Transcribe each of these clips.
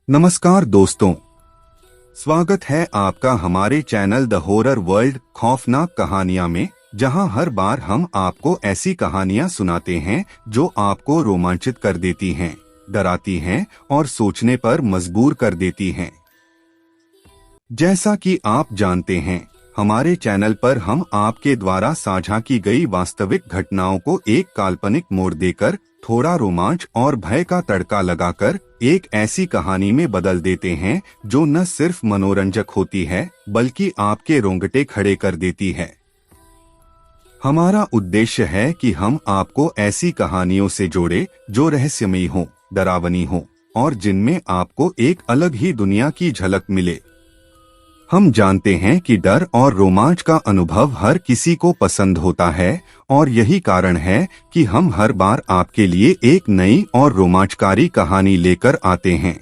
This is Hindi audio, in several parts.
नमस्कार दोस्तों, स्वागत है आपका हमारे चैनल द हॉरर वर्ल्ड खौफनाक कहानियां में, जहां हर बार हम आपको ऐसी कहानियां सुनाते हैं जो आपको रोमांचित कर देती हैं, डराती हैं और सोचने पर मजबूर कर देती हैं। जैसा कि आप जानते हैं, हमारे चैनल पर हम आपके द्वारा साझा की गई वास्तविक घटनाओं को एक काल्पनिक मोड़ देकर, थोड़ा रोमांच और भय का तड़का लगाकर एक ऐसी कहानी में बदल देते हैं जो न सिर्फ मनोरंजक होती है बल्कि आपके रोंगटे खड़े कर देती है। हमारा उद्देश्य है कि हम आपको ऐसी कहानियों से जोड़े जो रहस्यमयी हों, डरावनी हों और जिनमें आपको एक अलग ही दुनिया की झलक मिले। हम जानते हैं कि डर और रोमांच का अनुभव हर किसी को पसंद होता है और यही कारण है कि हम हर बार आपके लिए एक नई और रोमांचकारी कहानी लेकर आते हैं।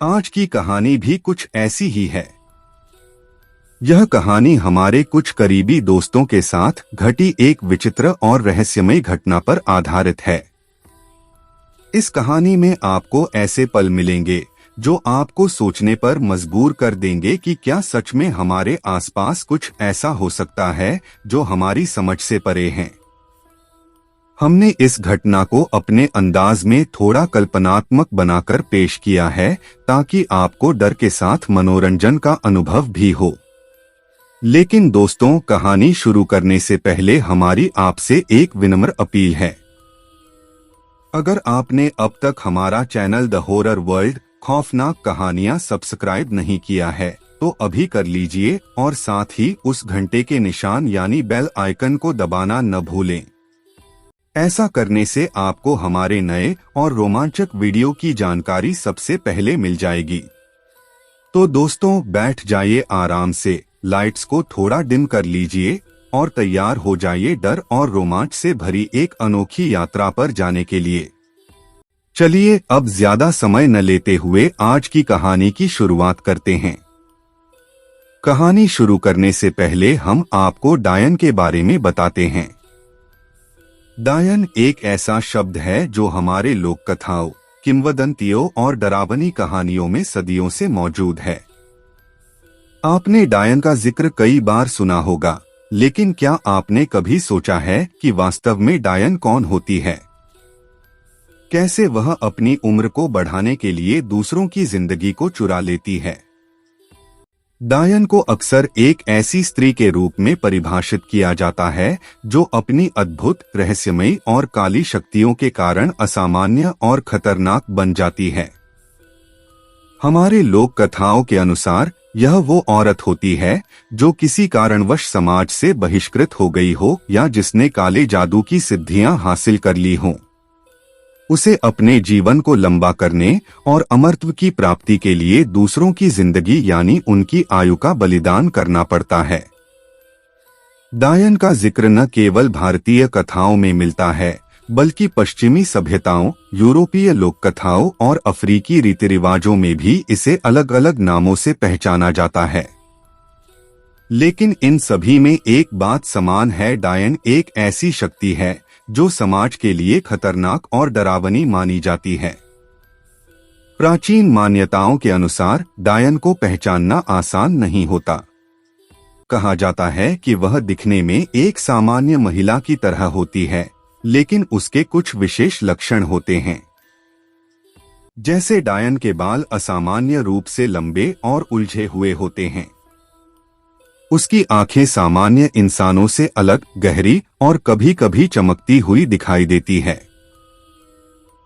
आज की कहानी भी कुछ ऐसी ही है। यह कहानी हमारे कुछ करीबी दोस्तों के साथ घटी एक विचित्र और रहस्यमयी घटना पर आधारित है। इस कहानी में आपको ऐसे पल मिलेंगे जो आपको सोचने पर मजबूर कर देंगे कि क्या सच में हमारे आसपास कुछ ऐसा हो सकता है जो हमारी समझ से परे है। हमने इस घटना को अपने अंदाज में थोड़ा कल्पनात्मक बनाकर पेश किया है ताकि आपको डर के साथ मनोरंजन का अनुभव भी हो। लेकिन दोस्तों, कहानी शुरू करने से पहले हमारी आपसे एक विनम्र अपील है। अगर आपने अब तक हमारा चैनल द हॉरर वर्ल्ड खौफनाक कहानियां सब्सक्राइब नहीं किया है तो अभी कर लीजिए और साथ ही उस घंटे के निशान यानी बेल आइकन को दबाना न भूलें। ऐसा करने से आपको हमारे नए और रोमांचक वीडियो की जानकारी सबसे पहले मिल जाएगी। तो दोस्तों, बैठ जाइए आराम से, लाइट्स को थोड़ा डिम कर लीजिए और तैयार हो जाइए डर और रोमांच से भरी एक अनोखी यात्रा पर जाने के लिए। चलिए अब ज्यादा समय न लेते हुए आज की कहानी की शुरुआत करते हैं। कहानी शुरू करने से पहले हम आपको डायन के बारे में बताते हैं। डायन एक ऐसा शब्द है जो हमारे लोक कथाओं, किंवदंतियों और डरावनी कहानियों में सदियों से मौजूद है। आपने डायन का जिक्र कई बार सुना होगा, लेकिन क्या आपने कभी सोचा है कि वास्तव में डायन कौन होती है? कैसे वह अपनी उम्र को बढ़ाने के लिए दूसरों की जिंदगी को चुरा लेती है? डायन को अक्सर एक ऐसी स्त्री के रूप में परिभाषित किया जाता है जो अपनी अद्भुत, रहस्यमयी और काली शक्तियों के कारण असामान्य और खतरनाक बन जाती है। हमारे लोक कथाओं के अनुसार यह वो औरत होती है जो किसी कारणवश समाज से बहिष्कृत हो गई हो या जिसने काले जादू की सिद्धियां हासिल कर ली हों। उसे अपने जीवन को लंबा करने और अमरत्व की प्राप्ति के लिए दूसरों की जिंदगी यानी उनकी आयु का बलिदान करना पड़ता है। डायन का जिक्र न केवल भारतीय कथाओं में मिलता है बल्कि पश्चिमी सभ्यताओं, यूरोपीय लोक कथाओं और अफ्रीकी रीति रिवाजों में भी इसे अलग अलग नामों से पहचाना जाता है। लेकिन इन सभी में एक बात समान है, डायन एक ऐसी शक्ति है जो समाज के लिए खतरनाक और डरावनी मानी जाती है। प्राचीन मान्यताओं के अनुसार डायन को पहचानना आसान नहीं होता। कहा जाता है कि वह दिखने में एक सामान्य महिला की तरह होती है, लेकिन उसके कुछ विशेष लक्षण होते हैं। जैसे डायन के बाल असामान्य रूप से लंबे और उलझे हुए होते हैं। उसकी आंखें सामान्य इंसानों से अलग, गहरी और कभी कभी चमकती हुई दिखाई देती है।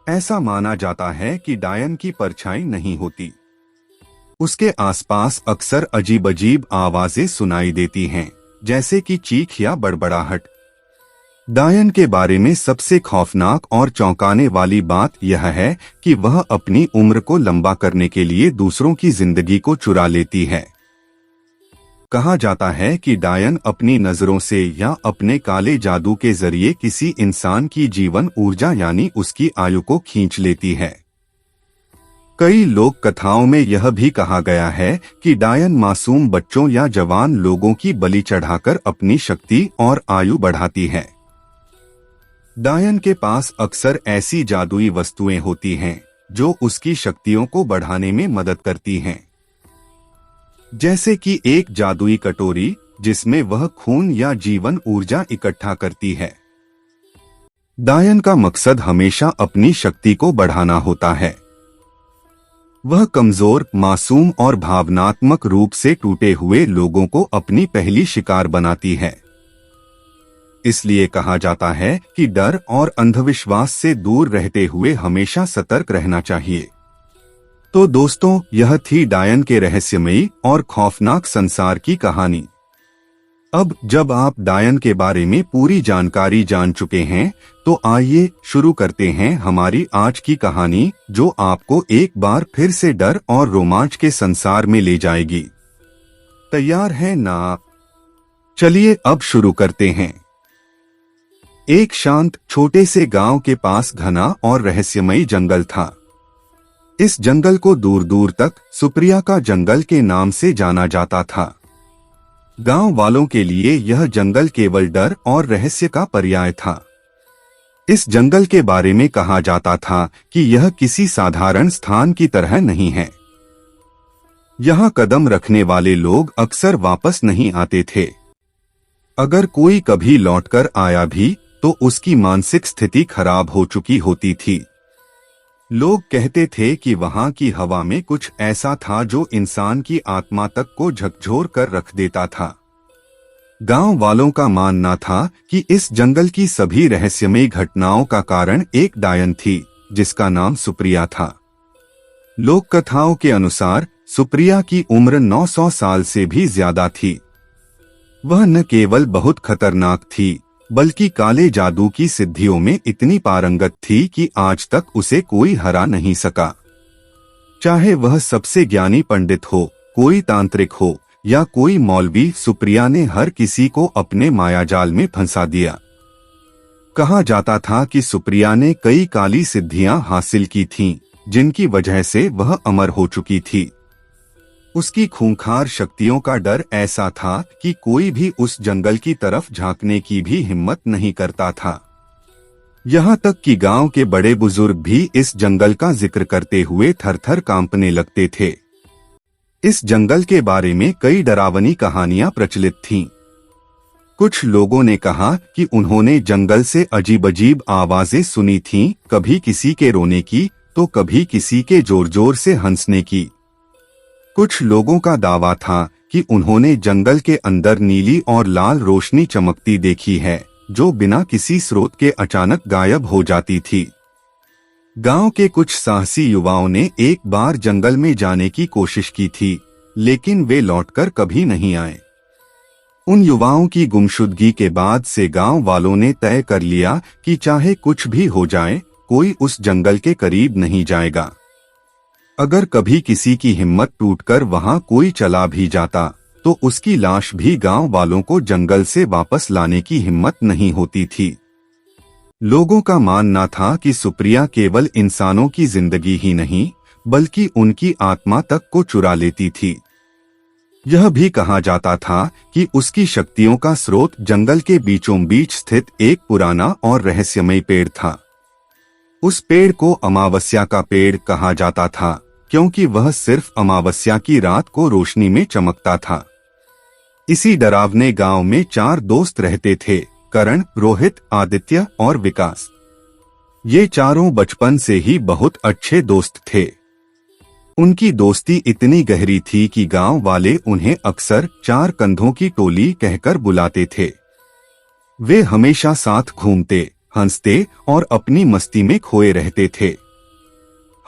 ऐसा माना जाता है कि डायन की परछाई नहीं होती। उसके आसपास अक्सर अजीब अजीब आवाजें सुनाई देती हैं, जैसे कि चीख या बड़बड़ाहट। डायन के बारे में सबसे खौफनाक और चौंकाने वाली बात यह है कि वह अपनी उम्र को लंबा करने के लिए दूसरों की जिंदगी को चुरा लेती है। कहा जाता है कि डायन अपनी नजरों से या अपने काले जादू के जरिए किसी इंसान की जीवन ऊर्जा यानी उसकी आयु को खींच लेती है। कई लोक कथाओं में यह भी कहा गया है कि डायन मासूम बच्चों या जवान लोगों की बलि चढ़ाकर अपनी शक्ति और आयु बढ़ाती है। डायन के पास अक्सर ऐसी जादुई वस्तुएं होती हैं जो उसकी शक्तियों को बढ़ाने में मदद करती हैं। जैसे कि एक जादुई कटोरी जिसमें वह खून या जीवन ऊर्जा इकट्ठा करती है। डायन का मकसद हमेशा अपनी शक्ति को बढ़ाना होता है। वह कमजोर, मासूम और भावनात्मक रूप से टूटे हुए लोगों को अपनी पहली शिकार बनाती है। इसलिए कहा जाता है कि डर और अंधविश्वास से दूर रहते हुए हमेशा सतर्क रहना चाहिए। तो दोस्तों, यह थी डायन के रहस्यमयी और खौफनाक संसार की कहानी। अब जब आप डायन के बारे में पूरी जानकारी जान चुके हैं, तो आइए शुरू करते हैं हमारी आज की कहानी, जो आपको एक बार फिर से डर और रोमांच के संसार में ले जाएगी। तैयार हैं ना आप? चलिए अब शुरू करते हैं। एक शांत छोटे से गांव के पास घना और रहस्यमयी जंगल था। इस जंगल को दूर दूर तक सुप्रिया का जंगल के नाम से जाना जाता था। गांव वालों के लिए यह जंगल केवल डर और रहस्य का पर्याय था। इस जंगल के बारे में कहा जाता था कि यह किसी साधारण स्थान की तरह नहीं है। यहाँ कदम रखने वाले लोग अक्सर वापस नहीं आते थे। अगर कोई कभी लौटकर आया भी तो उसकी मानसिक स्थिति खराब हो चुकी होती थी। लोग कहते थे कि वहां की हवा में कुछ ऐसा था जो इंसान की आत्मा तक को झकझोर कर रख देता था। गांव वालों का मानना था कि इस जंगल की सभी रहस्यमयी घटनाओं का कारण एक डायन थी, जिसका नाम सुप्रिया था। लोक कथाओं के अनुसार सुप्रिया की उम्र 900 साल से भी ज्यादा थी। वह न केवल बहुत खतरनाक थी, बल्कि काले जादू की सिद्धियों में इतनी पारंगत थी कि आज तक उसे कोई हरा नहीं सका। चाहे वह सबसे ज्ञानी पंडित हो, कोई तांत्रिक हो या कोई मौलवी, सुप्रिया ने हर किसी को अपने मायाजाल में फंसा दिया। कहा जाता था कि सुप्रिया ने कई काली सिद्धियां हासिल की थीं, जिनकी वजह से वह अमर हो चुकी थी। उसकी खूंखार शक्तियों का डर ऐसा था कि कोई भी उस जंगल की तरफ झांकने की भी हिम्मत नहीं करता था। यहाँ तक कि गांव के बड़े बुजुर्ग भी इस जंगल का जिक्र करते हुए थर-थर कांपने लगते थे। इस जंगल के बारे में कई डरावनी कहानियां प्रचलित थीं। कुछ लोगों ने कहा कि उन्होंने जंगल से अजीब-अजीब आवाजें सुनी थीं, कभी किसी के रोने की तो कभी किसी के जोर-जोर से हंसने की। कुछ लोगों का दावा था कि उन्होंने जंगल के अंदर नीली और लाल रोशनी चमकती देखी है, जो बिना किसी स्रोत के अचानक गायब हो जाती थी। गांव के कुछ साहसी युवाओं ने एक बार जंगल में जाने की कोशिश की थी, लेकिन वे लौटकर कभी नहीं आए। उन युवाओं की गुमशुदगी के बाद से गांव वालों ने तय कर लिया कि चाहे कुछ भी हो जाए, कोई उस जंगल के करीब नहीं जाएगा। अगर कभी किसी की हिम्मत टूटकर वहां कोई चला भी जाता, तो उसकी लाश भी गांव वालों को जंगल से वापस लाने की हिम्मत नहीं होती थी। लोगों का मानना था कि सुप्रिया केवल इंसानों की जिंदगी ही नहीं, बल्कि उनकी आत्मा तक को चुरा लेती थी। यह भी कहा जाता था कि उसकी शक्तियों का स्रोत जंगल के बीचों बीच स्थित एक पुराना और रहस्यमय पेड़ था। उस पेड़ को अमावस्या का पेड़ कहा जाता था, क्योंकि वह सिर्फ अमावस्या की रात को रोशनी में चमकता था। इसी डरावने गांव में 4 दोस्त रहते थे, करण, रोहित, आदित्य और विकास। ये चारों बचपन से ही बहुत अच्छे दोस्त थे। उनकी दोस्ती इतनी गहरी थी कि गांव वाले उन्हें अक्सर 4 कंधों की टोली कहकर बुलाते थे। वे हमेशा साथ घूमते, हंसते और अपनी मस्ती में खोए रहते थे।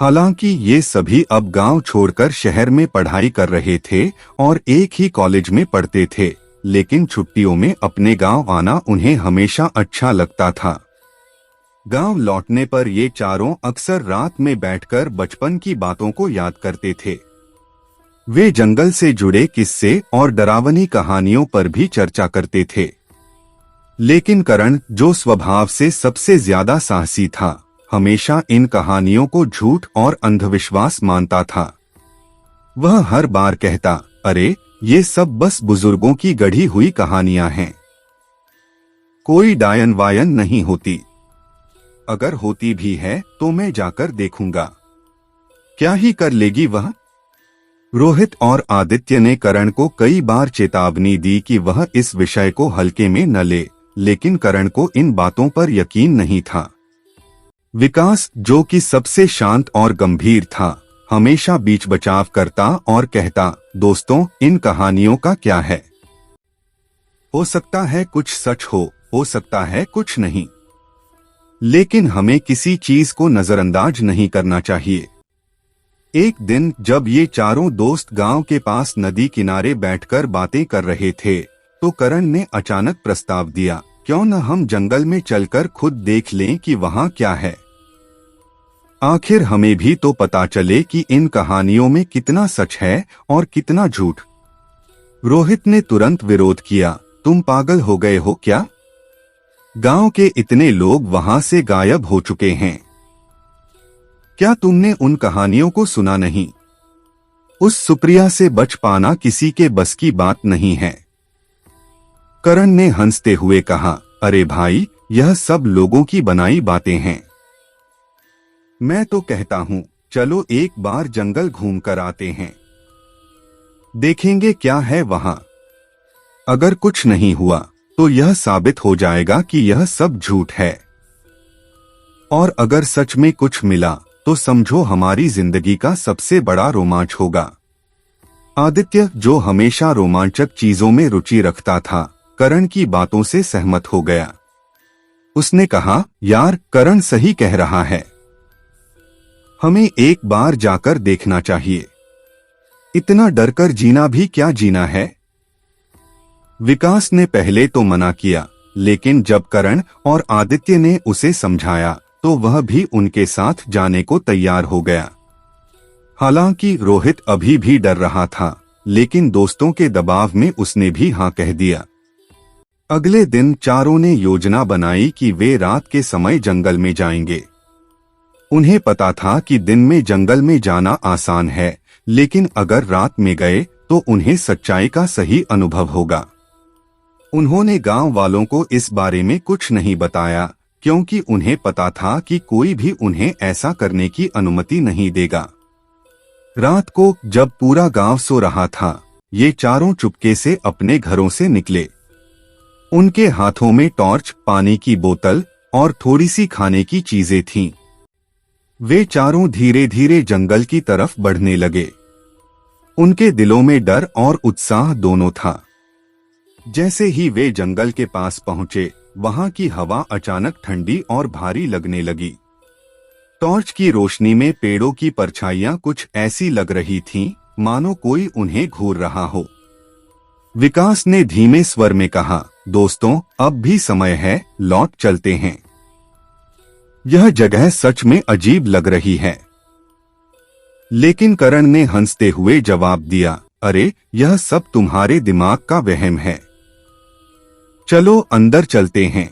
हालांकि ये सभी अब गांव छोड़कर शहर में पढ़ाई कर रहे थे और एक ही कॉलेज में पढ़ते थे, लेकिन छुट्टियों में अपने गांव आना उन्हें हमेशा अच्छा लगता था। गांव लौटने पर ये चारों अक्सर रात में बैठकर बचपन की बातों को याद करते थे। वे जंगल से जुड़े किस्से और डरावनी कहानियों पर भी चर्चा करते थे। लेकिन करण, जो स्वभाव से सबसे ज्यादा साहसी था, हमेशा इन कहानियों को झूठ और अंधविश्वास मानता था। वह हर बार कहता, अरे ये सब बस बुजुर्गों की गढ़ी हुई कहानियां हैं, कोई डायन वायन नहीं होती। अगर होती भी है तो मैं जाकर देखूंगा। क्या ही कर लेगी वह? रोहित और आदित्य ने करण को कई बार चेतावनी दी कि वह इस विषय को हल्के में न ले, लेकिन करण को इन बातों पर यकीन नहीं था। विकास, जो कि सबसे शांत और गंभीर था, हमेशा बीच बचाव करता और कहता, दोस्तों, इन कहानियों का क्या है? हो सकता है कुछ सच हो सकता है कुछ नहीं, लेकिन हमें किसी चीज को नजरअंदाज नहीं करना चाहिए। एक दिन जब ये चारों दोस्त गांव के पास नदी किनारे बैठकर बातें कर रहे थे, तो करण ने अचानक प्रस्ताव दिया, क्यों न हम जंगल में चलकर खुद देख लें कि वहां क्या है। आखिर हमें भी तो पता चले कि इन कहानियों में कितना सच है और कितना झूठ। रोहित ने तुरंत विरोध किया, तुम पागल हो गए हो क्या? गांव के इतने लोग वहां से गायब हो चुके हैं। क्या तुमने उन कहानियों को सुना नहीं? उस सुप्रिया से बच पाना किसी के बस की बात नहीं है। करण ने हंसते हुए कहा, अरे भाई, यह सब लोगों की बनाई बातें हैं। मैं तो कहता हूं, चलो एक बार जंगल घूम कर आते हैं, देखेंगे क्या है वहां। अगर कुछ नहीं हुआ तो यह साबित हो जाएगा कि यह सब झूठ है, और अगर सच में कुछ मिला तो समझो हमारी जिंदगी का सबसे बड़ा रोमांच होगा। आदित्य, जो हमेशा रोमांचक चीजों में रुचि रखता था, करण की बातों से सहमत हो गया। उसने कहा, यार, करण सही कह रहा है, हमें एक बार जाकर देखना चाहिए। इतना डरकर जीना भी क्या जीना है? विकास ने पहले तो मना किया, लेकिन जब करण और आदित्य ने उसे समझाया तो वह भी उनके साथ जाने को तैयार हो गया। हालांकि रोहित अभी भी डर रहा था, लेकिन दोस्तों के दबाव में उसने भी हाँ कह दिया। अगले दिन चारों ने योजना बनाई कि वे रात के समय जंगल में जाएंगे। उन्हें पता था कि दिन में जंगल में जाना आसान है, लेकिन अगर रात में गए तो उन्हें सच्चाई का सही अनुभव होगा। उन्होंने गांव वालों को इस बारे में कुछ नहीं बताया, क्योंकि उन्हें पता था कि कोई भी उन्हें ऐसा करने की अनुमति नहीं देगा। रात को जब पूरा गांव सो रहा था, ये चारों चुपके से अपने घरों से निकले। उनके हाथों में टॉर्च, पानी की बोतल और थोड़ी सी खाने की चीजें थीं। वे चारों धीरे धीरे जंगल की तरफ बढ़ने लगे। उनके दिलों में डर और उत्साह दोनों था। जैसे ही वे जंगल के पास पहुंचे, वहां की हवा अचानक ठंडी और भारी लगने लगी। टॉर्च की रोशनी में पेड़ों की परछाइयां कुछ ऐसी लग रही थीं, मानो कोई उन्हें घूर रहा हो। विकास ने धीमे स्वर में कहा, दोस्तों, अब भी समय है, लौट चलते हैं। यह जगह सच में अजीब लग रही है। लेकिन करण ने हंसते हुए जवाब दिया, अरे, यह सब तुम्हारे दिमाग का वहम है। चलो अंदर चलते हैं।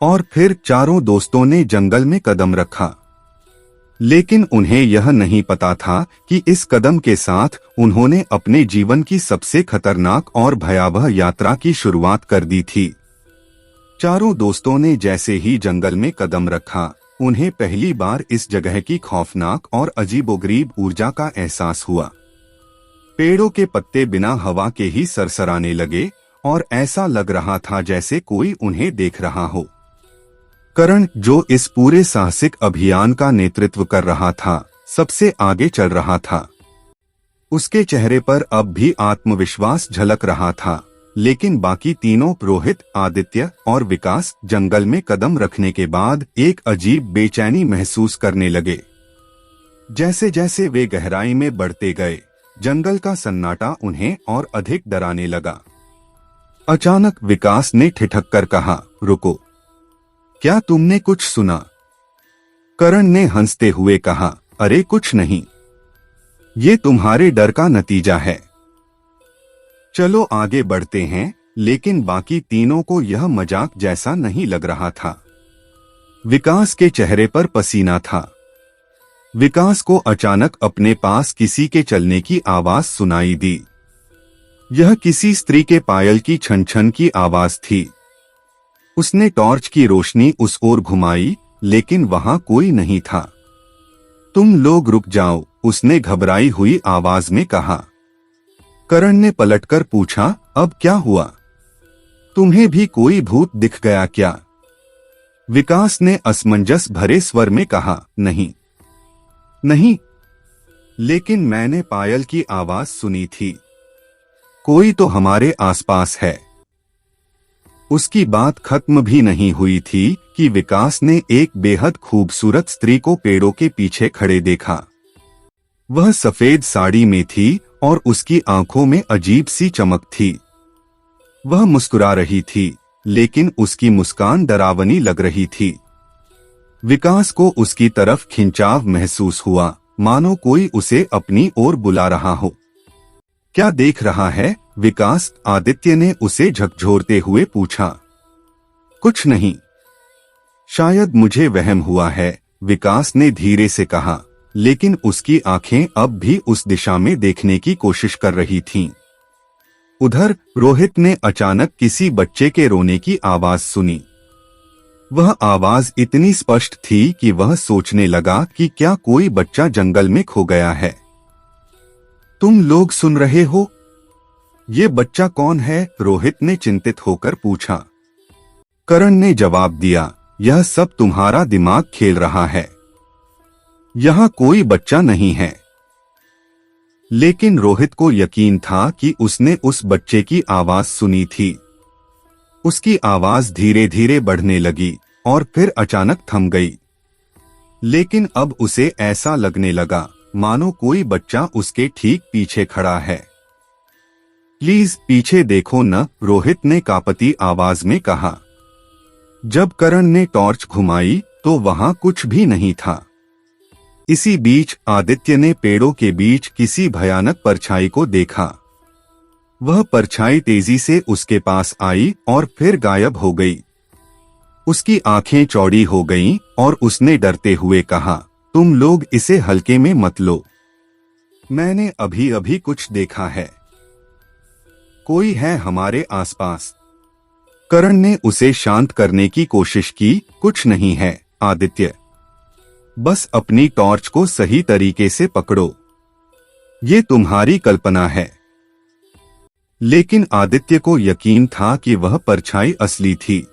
और फिर चारों दोस्तों ने जंगल में कदम रखा। लेकिन उन्हें यह नहीं पता था कि इस कदम के साथ उन्होंने अपने जीवन की सबसे खतरनाक और भयावह यात्रा की शुरुआत कर दी थी। चारों दोस्तों ने जैसे ही जंगल में कदम रखा, उन्हें पहली बार इस जगह की खौफनाक और अजीबोगरीब ऊर्जा का एहसास हुआ। पेड़ों के पत्ते बिना हवा के ही सरसराने लगे और ऐसा लग रहा था जैसे कोई उन्हें देख रहा हो। करण, जो इस पूरे साहसिक अभियान का नेतृत्व कर रहा था, सबसे आगे चल रहा था। उसके चेहरे पर अब भी आत्मविश्वास झलक रहा था, लेकिन बाकी तीनों, रोहित, आदित्य और विकास, जंगल में कदम रखने के बाद एक अजीब बेचैनी महसूस करने लगे। जैसे जैसे वे गहराई में बढ़ते गए, जंगल का सन्नाटा उन्हें और अधिक डराने लगा। अचानक विकास ने ठिठक कर कहा, रुको, क्या तुमने कुछ सुना? करण ने हंसते हुए कहा, अरे कुछ नहीं, ये तुम्हारे डर का नतीजा है। चलो आगे बढ़ते हैं। लेकिन बाकी तीनों को यह मजाक जैसा नहीं लग रहा था। विकास के चेहरे पर पसीना था। विकास को अचानक अपने पास किसी के चलने की आवाज सुनाई दी। यह किसी स्त्री के पायल की छन छन की आवाज थी। उसने टॉर्च की रोशनी उस ओर घुमाई, लेकिन वहां कोई नहीं था। तुम लोग रुक जाओ, उसने घबराई हुई आवाज में कहा। करण ने पलटकर पूछा, अब क्या हुआ? तुम्हें भी कोई भूत दिख गया क्या? विकास ने असमंजस भरे स्वर में कहा, नहीं नहीं, लेकिन मैंने पायल की आवाज सुनी थी। कोई तो हमारे आसपास है। उसकी बात खत्म भी नहीं हुई थी कि विकास ने एक बेहद खूबसूरत स्त्री को पेड़ों के पीछे खड़े देखा। वह सफेद साड़ी में थी और उसकी आंखों में अजीब सी चमक थी। वह मुस्कुरा रही थी, लेकिन उसकी मुस्कान डरावनी लग रही थी। विकास को उसकी तरफ खिंचाव महसूस हुआ, मानो कोई उसे अपनी ओर बुला रहा हो। क्या देख रहा है विकास? आदित्य ने उसे झकझोरते हुए पूछा। कुछ नहीं, शायद मुझे वहम हुआ है, विकास ने धीरे से कहा, लेकिन उसकी आंखें अब भी उस दिशा में देखने की कोशिश कर रही थीं। उधर रोहित ने अचानक किसी बच्चे के रोने की आवाज सुनी। वह आवाज इतनी स्पष्ट थी कि वह सोचने लगा कि क्या कोई बच्चा जंगल में खो गया है। तुम लोग सुन रहे हो? ये बच्चा कौन है? रोहित ने चिंतित होकर पूछा। करण ने जवाब दिया, यह सब तुम्हारा दिमाग खेल रहा है। यहाँ कोई बच्चा नहीं है। लेकिन रोहित को यकीन था कि उसने उस बच्चे की आवाज सुनी थी। उसकी आवाज धीरे धीरे बढ़ने लगी और फिर अचानक थम गई। लेकिन अब उसे ऐसा लगने लगा मानो कोई बच्चा उसके ठीक पीछे खड़ा है। प्लीज पीछे देखो न, रोहित ने कांपती आवाज में कहा। जब करण ने टॉर्च घुमाई तो वहां कुछ भी नहीं था। इसी बीच आदित्य ने पेड़ों के बीच किसी भयानक परछाई को देखा। वह परछाई तेजी से उसके पास आई और फिर गायब हो गई। उसकी आंखें चौड़ी हो गईं और उसने डरते हुए कहा, तुम लोग इसे हल्के में मत लो। मैंने अभी अभी कुछ देखा है। कोई है हमारे आसपास। करण ने उसे शांत करने की कोशिश की, कुछ नहीं है आदित्य। बस अपनी टॉर्च को सही तरीके से पकड़ो। ये तुम्हारी कल्पना है। लेकिन आदित्य को यकीन था कि वह परछाई असली थी।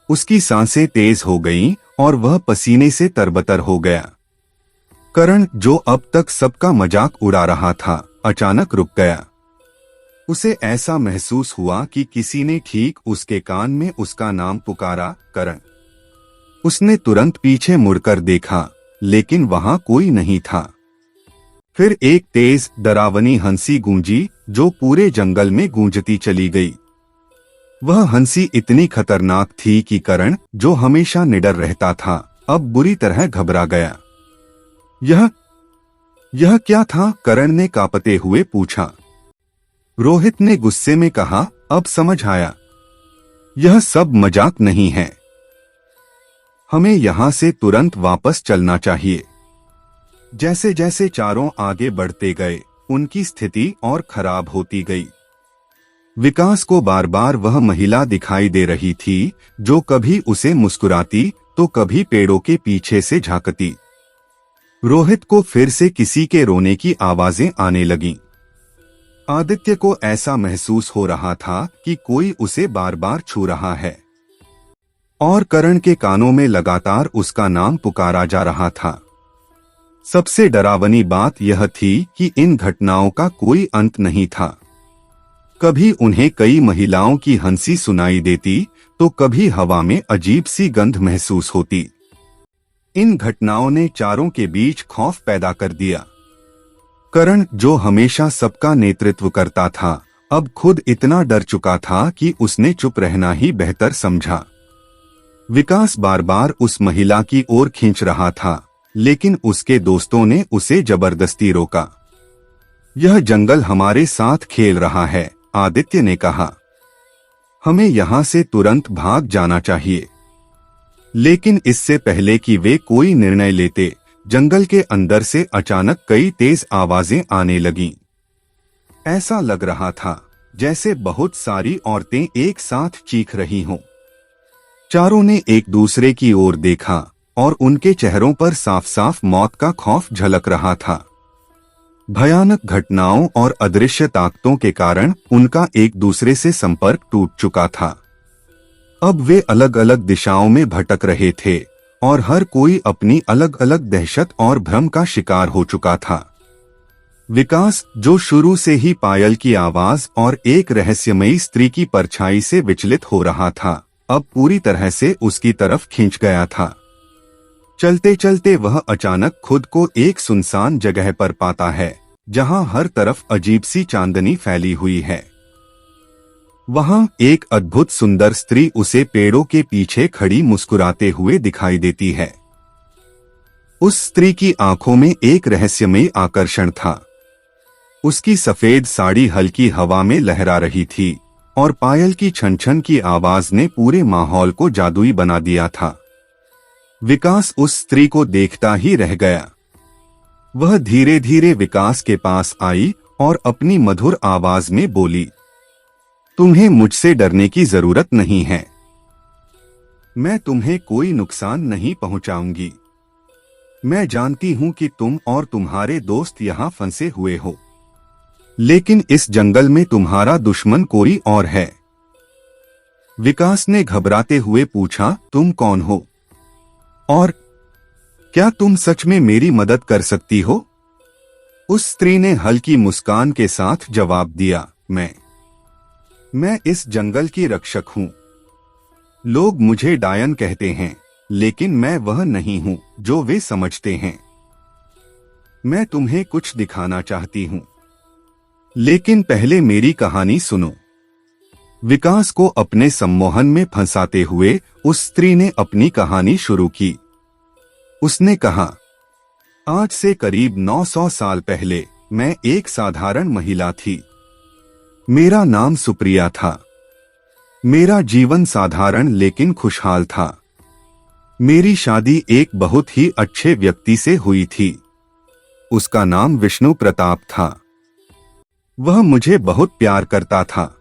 उसकी सांसें तेज हो गईं और वह पसीने से तरबतर हो गया। करण, जो अब तक सबका मजाक उड़ा रहा था, अचानक रुक गया। उसे ऐसा महसूस हुआ कि किसी ने ठीक उसके कान में उसका नाम पुकारा, करण। उसने तुरंत पीछे मुड़कर देखा, लेकिन वहां कोई नहीं था। फिर एक तेज डरावनी हंसी गूंजी जो पूरे जंगल में गूंजती चली गई। वह हंसी इतनी खतरनाक थी कि करण, जो हमेशा निडर रहता था, अब बुरी तरह घबरा गया। यह क्या था? करण ने कांपते हुए पूछा। रोहित ने गुस्से में कहा, अब समझ आया। यह सब मजाक नहीं है। हमें यहां से तुरंत वापस चलना चाहिए। जैसे जैसे चारों आगे बढ़ते गए, उनकी स्थिति और खराब होती गई। विकास को बार बार वह महिला दिखाई दे रही थी, जो कभी उसे मुस्कुराती तो कभी पेड़ों के पीछे से झांकती। रोहित को फिर से किसी के रोने की आवाजें आने लगीं। आदित्य को ऐसा महसूस हो रहा था कि कोई उसे बार बार छू रहा है। और करण के कानों में लगातार उसका नाम पुकारा जा रहा था। सबसे डरावनी बात यह थी कि इन घटनाओं का कोई अंत नहीं था। कभी उन्हें कई महिलाओं की हंसी सुनाई देती तो कभी हवा में अजीब सी गंध महसूस होती। इन घटनाओं ने चारों के बीच खौफ पैदा कर दिया। करण, जो हमेशा सबका नेतृत्व करता था, अब खुद इतना डर चुका था कि उसने चुप रहना ही बेहतर समझा। विकास बार बार उस महिला की ओर खींच रहा था, लेकिन उसके दोस्तों ने उसे जबरदस्ती रोका। यह जंगल हमारे साथ खेल रहा है, आदित्य ने कहा। हमें यहां से तुरंत भाग जाना चाहिए। लेकिन इससे पहले कि वे कोई निर्णय लेते, जंगल के अंदर से अचानक कई तेज आवाजें आने लगीं। ऐसा लग रहा था जैसे बहुत सारी औरतें एक साथ चीख रही हों। चारों ने एक दूसरे की ओर देखा और उनके चेहरों पर साफ साफ मौत का खौफ झलक रहा था। भयानक घटनाओं और अदृश्य ताकतों के कारण उनका एक दूसरे से संपर्क टूट चुका था। अब वे अलग अलग दिशाओं में भटक रहे थे और हर कोई अपनी अलग अलग दहशत और भ्रम का शिकार हो चुका था। विकास, जो शुरू से ही पायल की आवाज और एक रहस्यमयी स्त्री की परछाई से विचलित हो रहा था, अब पूरी तरह से उसकी तरफ खींच गया था। चलते चलते वह अचानक खुद को एक सुनसान जगह पर पाता है, जहां हर तरफ अजीब सी चांदनी फैली हुई है। वहां एक अद्भुत सुंदर स्त्री उसे पेड़ों के पीछे खड़ी मुस्कुराते हुए दिखाई देती है। उस स्त्री की आंखों में एक रहस्यमय आकर्षण था। उसकी सफेद साड़ी हल्की हवा में लहरा रही थी और पायल की छन छन की आवाज ने पूरे माहौल को जादुई बना दिया था। विकास उस स्त्री को देखता ही रह गया। वह धीरे धीरे विकास के पास आई और अपनी मधुर आवाज में बोली, तुम्हें मुझसे डरने की जरूरत नहीं है। मैं तुम्हें कोई नुकसान नहीं पहुंचाऊंगी। मैं जानती हूं कि तुम और तुम्हारे दोस्त यहां फंसे हुए हो, लेकिन इस जंगल में तुम्हारा दुश्मन कोई और है। विकास ने घबराते हुए पूछा, तुम कौन हो और क्या तुम सच में मेरी मदद कर सकती हो? उस स्त्री ने हल्की मुस्कान के साथ जवाब दिया, मैं इस जंगल की रक्षक हूं। लोग मुझे डायन कहते हैं, लेकिन मैं वह नहीं हूं जो वे समझते हैं। मैं तुम्हें कुछ दिखाना चाहती हूं, लेकिन पहले मेरी कहानी सुनो। विकास को अपने सम्मोहन में फंसाते हुए उस स्त्री ने अपनी कहानी शुरू की। उसने कहा, आज से करीब 900 साल पहले मैं एक साधारण महिला थी। मेरा नाम सुप्रिया था। मेरा जीवन साधारण लेकिन खुशहाल था। मेरी शादी एक बहुत ही अच्छे व्यक्ति से हुई थी। उसका नाम विष्णु प्रताप था। वह मुझे बहुत प्यार करता था,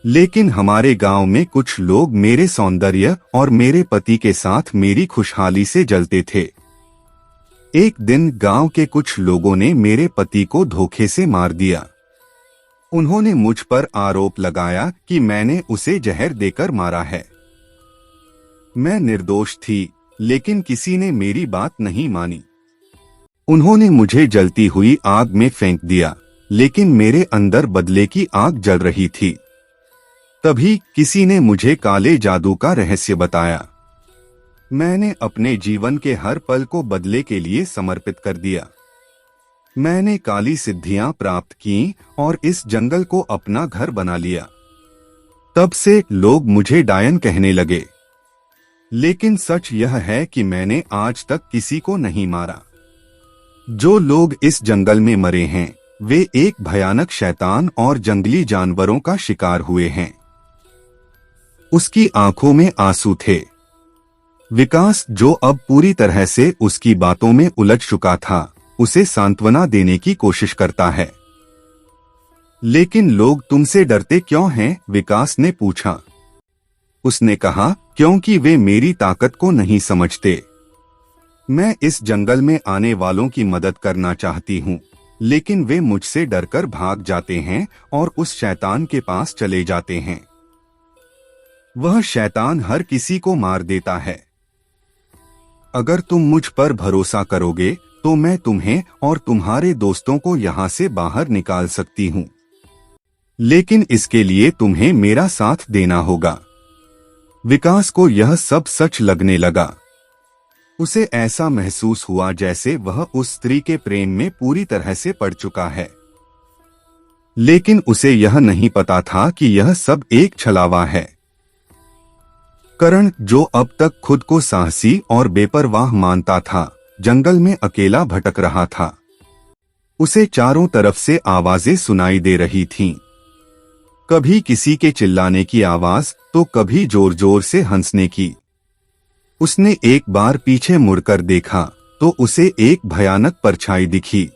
लेकिन हमारे गांव में कुछ लोग मेरे सौंदर्य और मेरे पति के साथ मेरी खुशहाली से जलते थे। एक दिन गांव के कुछ लोगों ने मेरे पति को धोखे से मार दिया। उन्होंने मुझ पर आरोप लगाया कि मैंने उसे जहर देकर मारा है। मैं निर्दोष थी, लेकिन किसी ने मेरी बात नहीं मानी। उन्होंने मुझे जलती हुई आग में फेंक दिया, लेकिन मेरे अंदर बदले की आग जल रही थी। तभी किसी ने मुझे काले जादू का रहस्य बताया। मैंने अपने जीवन के हर पल को बदले के लिए समर्पित कर दिया। मैंने काली सिद्धियां प्राप्त की और इस जंगल को अपना घर बना लिया। तब से लोग मुझे डायन कहने लगे, लेकिन सच यह है कि मैंने आज तक किसी को नहीं मारा। जो लोग इस जंगल में मरे हैं, वे एक भयानक शैतान और जंगली जानवरों का शिकार हुए हैं। उसकी आंखों में आंसू थे। विकास, जो अब पूरी तरह से उसकी बातों में उलझ चुका था, उसे सांत्वना देने की कोशिश करता है। लेकिन लोग तुमसे डरते क्यों हैं? विकास ने पूछा। उसने कहा, क्योंकि वे मेरी ताकत को नहीं समझते। मैं इस जंगल में आने वालों की मदद करना चाहती हूँ, लेकिन वे मुझसे डरकर भाग जाते हैं और उस शैतान के पास चले जाते हैं। वह शैतान हर किसी को मार देता है। अगर तुम मुझ पर भरोसा करोगे तो मैं तुम्हें और तुम्हारे दोस्तों को यहाँ से बाहर निकाल सकती हूँ, लेकिन इसके लिए तुम्हें मेरा साथ देना होगा। विकास को यह सब सच लगने लगा। उसे ऐसा महसूस हुआ जैसे वह उस स्त्री के प्रेम में पूरी तरह से पड़ चुका है, लेकिन उसे यह नहीं पता था कि यह सब एक छलावा है। करण, जो अब तक खुद को साहसी और बेपरवाह मानता था, जंगल में अकेला भटक रहा था। उसे चारों तरफ से आवाजें सुनाई दे रही थीं। कभी किसी के चिल्लाने की आवाज तो कभी जोर जोर से हंसने की। उसने एक बार पीछे मुड़कर देखा तो उसे एक भयानक परछाई दिखी।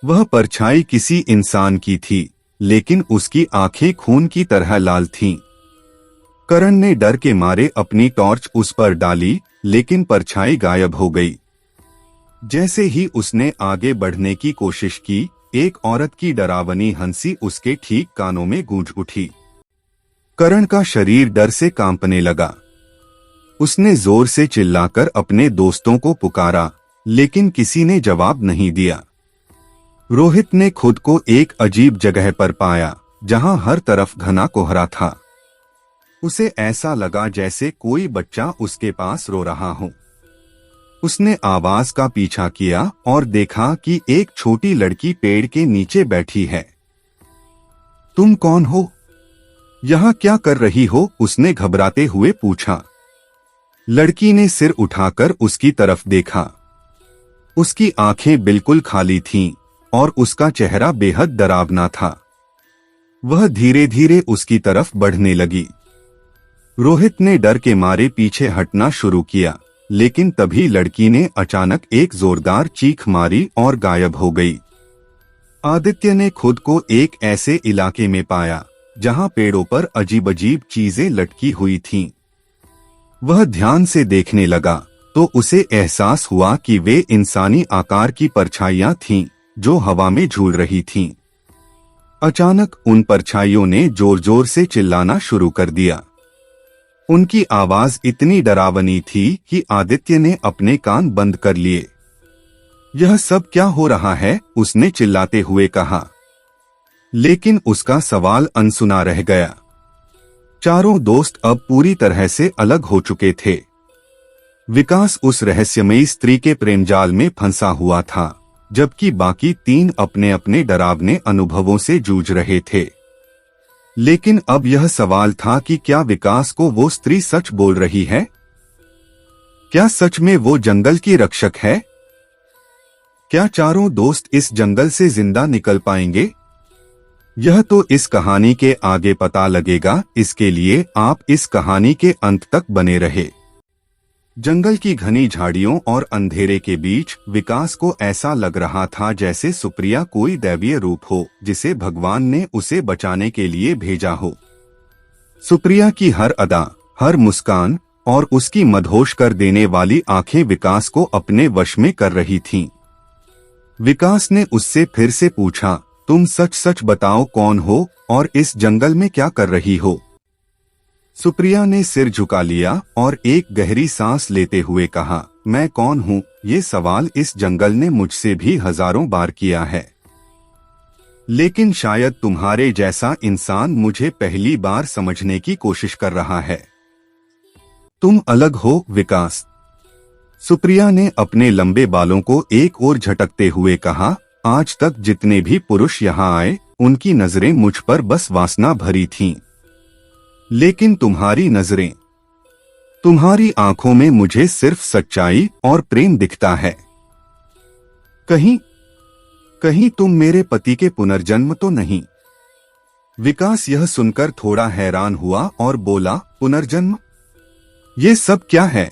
वह परछाई किसी इंसान की थी, लेकिन उसकी आंखें खून की तरह लाल थीं। करण ने डर के मारे अपनी टॉर्च उस पर डाली, लेकिन परछाई गायब हो गई। जैसे ही उसने आगे बढ़ने की कोशिश की, एक औरत की डरावनी हंसी उसके ठीक कानों में गूंज उठी। करण का शरीर डर से कांपने लगा। उसने जोर से चिल्लाकर अपने दोस्तों को पुकारा, लेकिन किसी ने जवाब नहीं दिया। रोहित ने खुद को एक अजीब जगह पर पाया, जहां हर तरफ घना कोहरा था। उसे ऐसा लगा जैसे कोई बच्चा उसके पास रो रहा हो। उसने आवाज का पीछा किया और देखा कि एक छोटी लड़की पेड़ के नीचे बैठी है। तुम कौन हो? यहाँ क्या कर रही हो? उसने घबराते हुए पूछा। लड़की ने सिर उठाकर उसकी तरफ देखा। उसकी आंखें बिल्कुल खाली थीं और उसका चेहरा बेहद डरावना था। वह धीरे धीरे उसकी तरफ बढ़ने लगी। रोहित ने डर के मारे पीछे हटना शुरू किया, लेकिन तभी लड़की ने अचानक एक जोरदार चीख मारी और गायब हो गई। आदित्य ने खुद को एक ऐसे इलाके में पाया जहां पेड़ों पर अजीब अजीब चीजें लटकी हुई थीं। वह ध्यान से देखने लगा तो उसे एहसास हुआ कि वे इंसानी आकार की परछाइयां थीं जो हवा में झूल रही थीं। अचानक उन परछाइयों ने जोर जोर से चिल्लाना शुरू कर दिया। उनकी आवाज इतनी डरावनी थी कि आदित्य ने अपने कान बंद कर लिए। यह सब क्या हो रहा है? उसने चिल्लाते हुए कहा, लेकिन उसका सवाल अनसुना रह गया। चारों दोस्त अब पूरी तरह से अलग हो चुके थे। विकास उस रहस्यमयी स्त्री के प्रेमजाल में फंसा हुआ था, जबकि बाकी तीन अपने अपने डरावने अनुभवों से जूझ रहे थे। लेकिन अब यह सवाल था कि क्या विकास को वो स्त्री सच बोल रही है? क्या सच में वो जंगल की रक्षक है? क्या चारों दोस्त इस जंगल से जिंदा निकल पाएंगे? यह तो इस कहानी के आगे पता लगेगा। इसके लिए आप इस कहानी के अंत तक बने रहे। जंगल की घनी झाड़ियों और अंधेरे के बीच विकास को ऐसा लग रहा था जैसे सुप्रिया कोई दैवीय रूप हो जिसे भगवान ने उसे बचाने के लिए भेजा हो। सुप्रिया की हर अदा, हर मुस्कान और उसकी मदहोश कर देने वाली आंखें विकास को अपने वश में कर रही थीं। विकास ने उससे फिर से पूछा, तुम सच सच बताओ कौन हो और इस जंगल में क्या कर रही हो? सुप्रिया ने सिर झुका लिया और एक गहरी सांस लेते हुए कहा, मैं कौन हूँ? ये सवाल इस जंगल ने मुझसे भी हजारों बार किया है, लेकिन शायद तुम्हारे जैसा इंसान मुझे पहली बार समझने की कोशिश कर रहा है। तुम अलग हो विकास। सुप्रिया ने अपने लंबे बालों को एक ओर झटकते हुए कहा, आज तक जितने भी पुरुष यहाँ आए उनकी नजरें मुझ पर बस वासना भरी थीं, लेकिन तुम्हारी नजरें, तुम्हारी आंखों में मुझे सिर्फ सच्चाई और प्रेम दिखता है। कहीं कहीं तुम मेरे पति के पुनर्जन्म तो नहीं? विकास यह सुनकर थोड़ा हैरान हुआ और बोला, पुनर्जन्म? ये सब क्या है?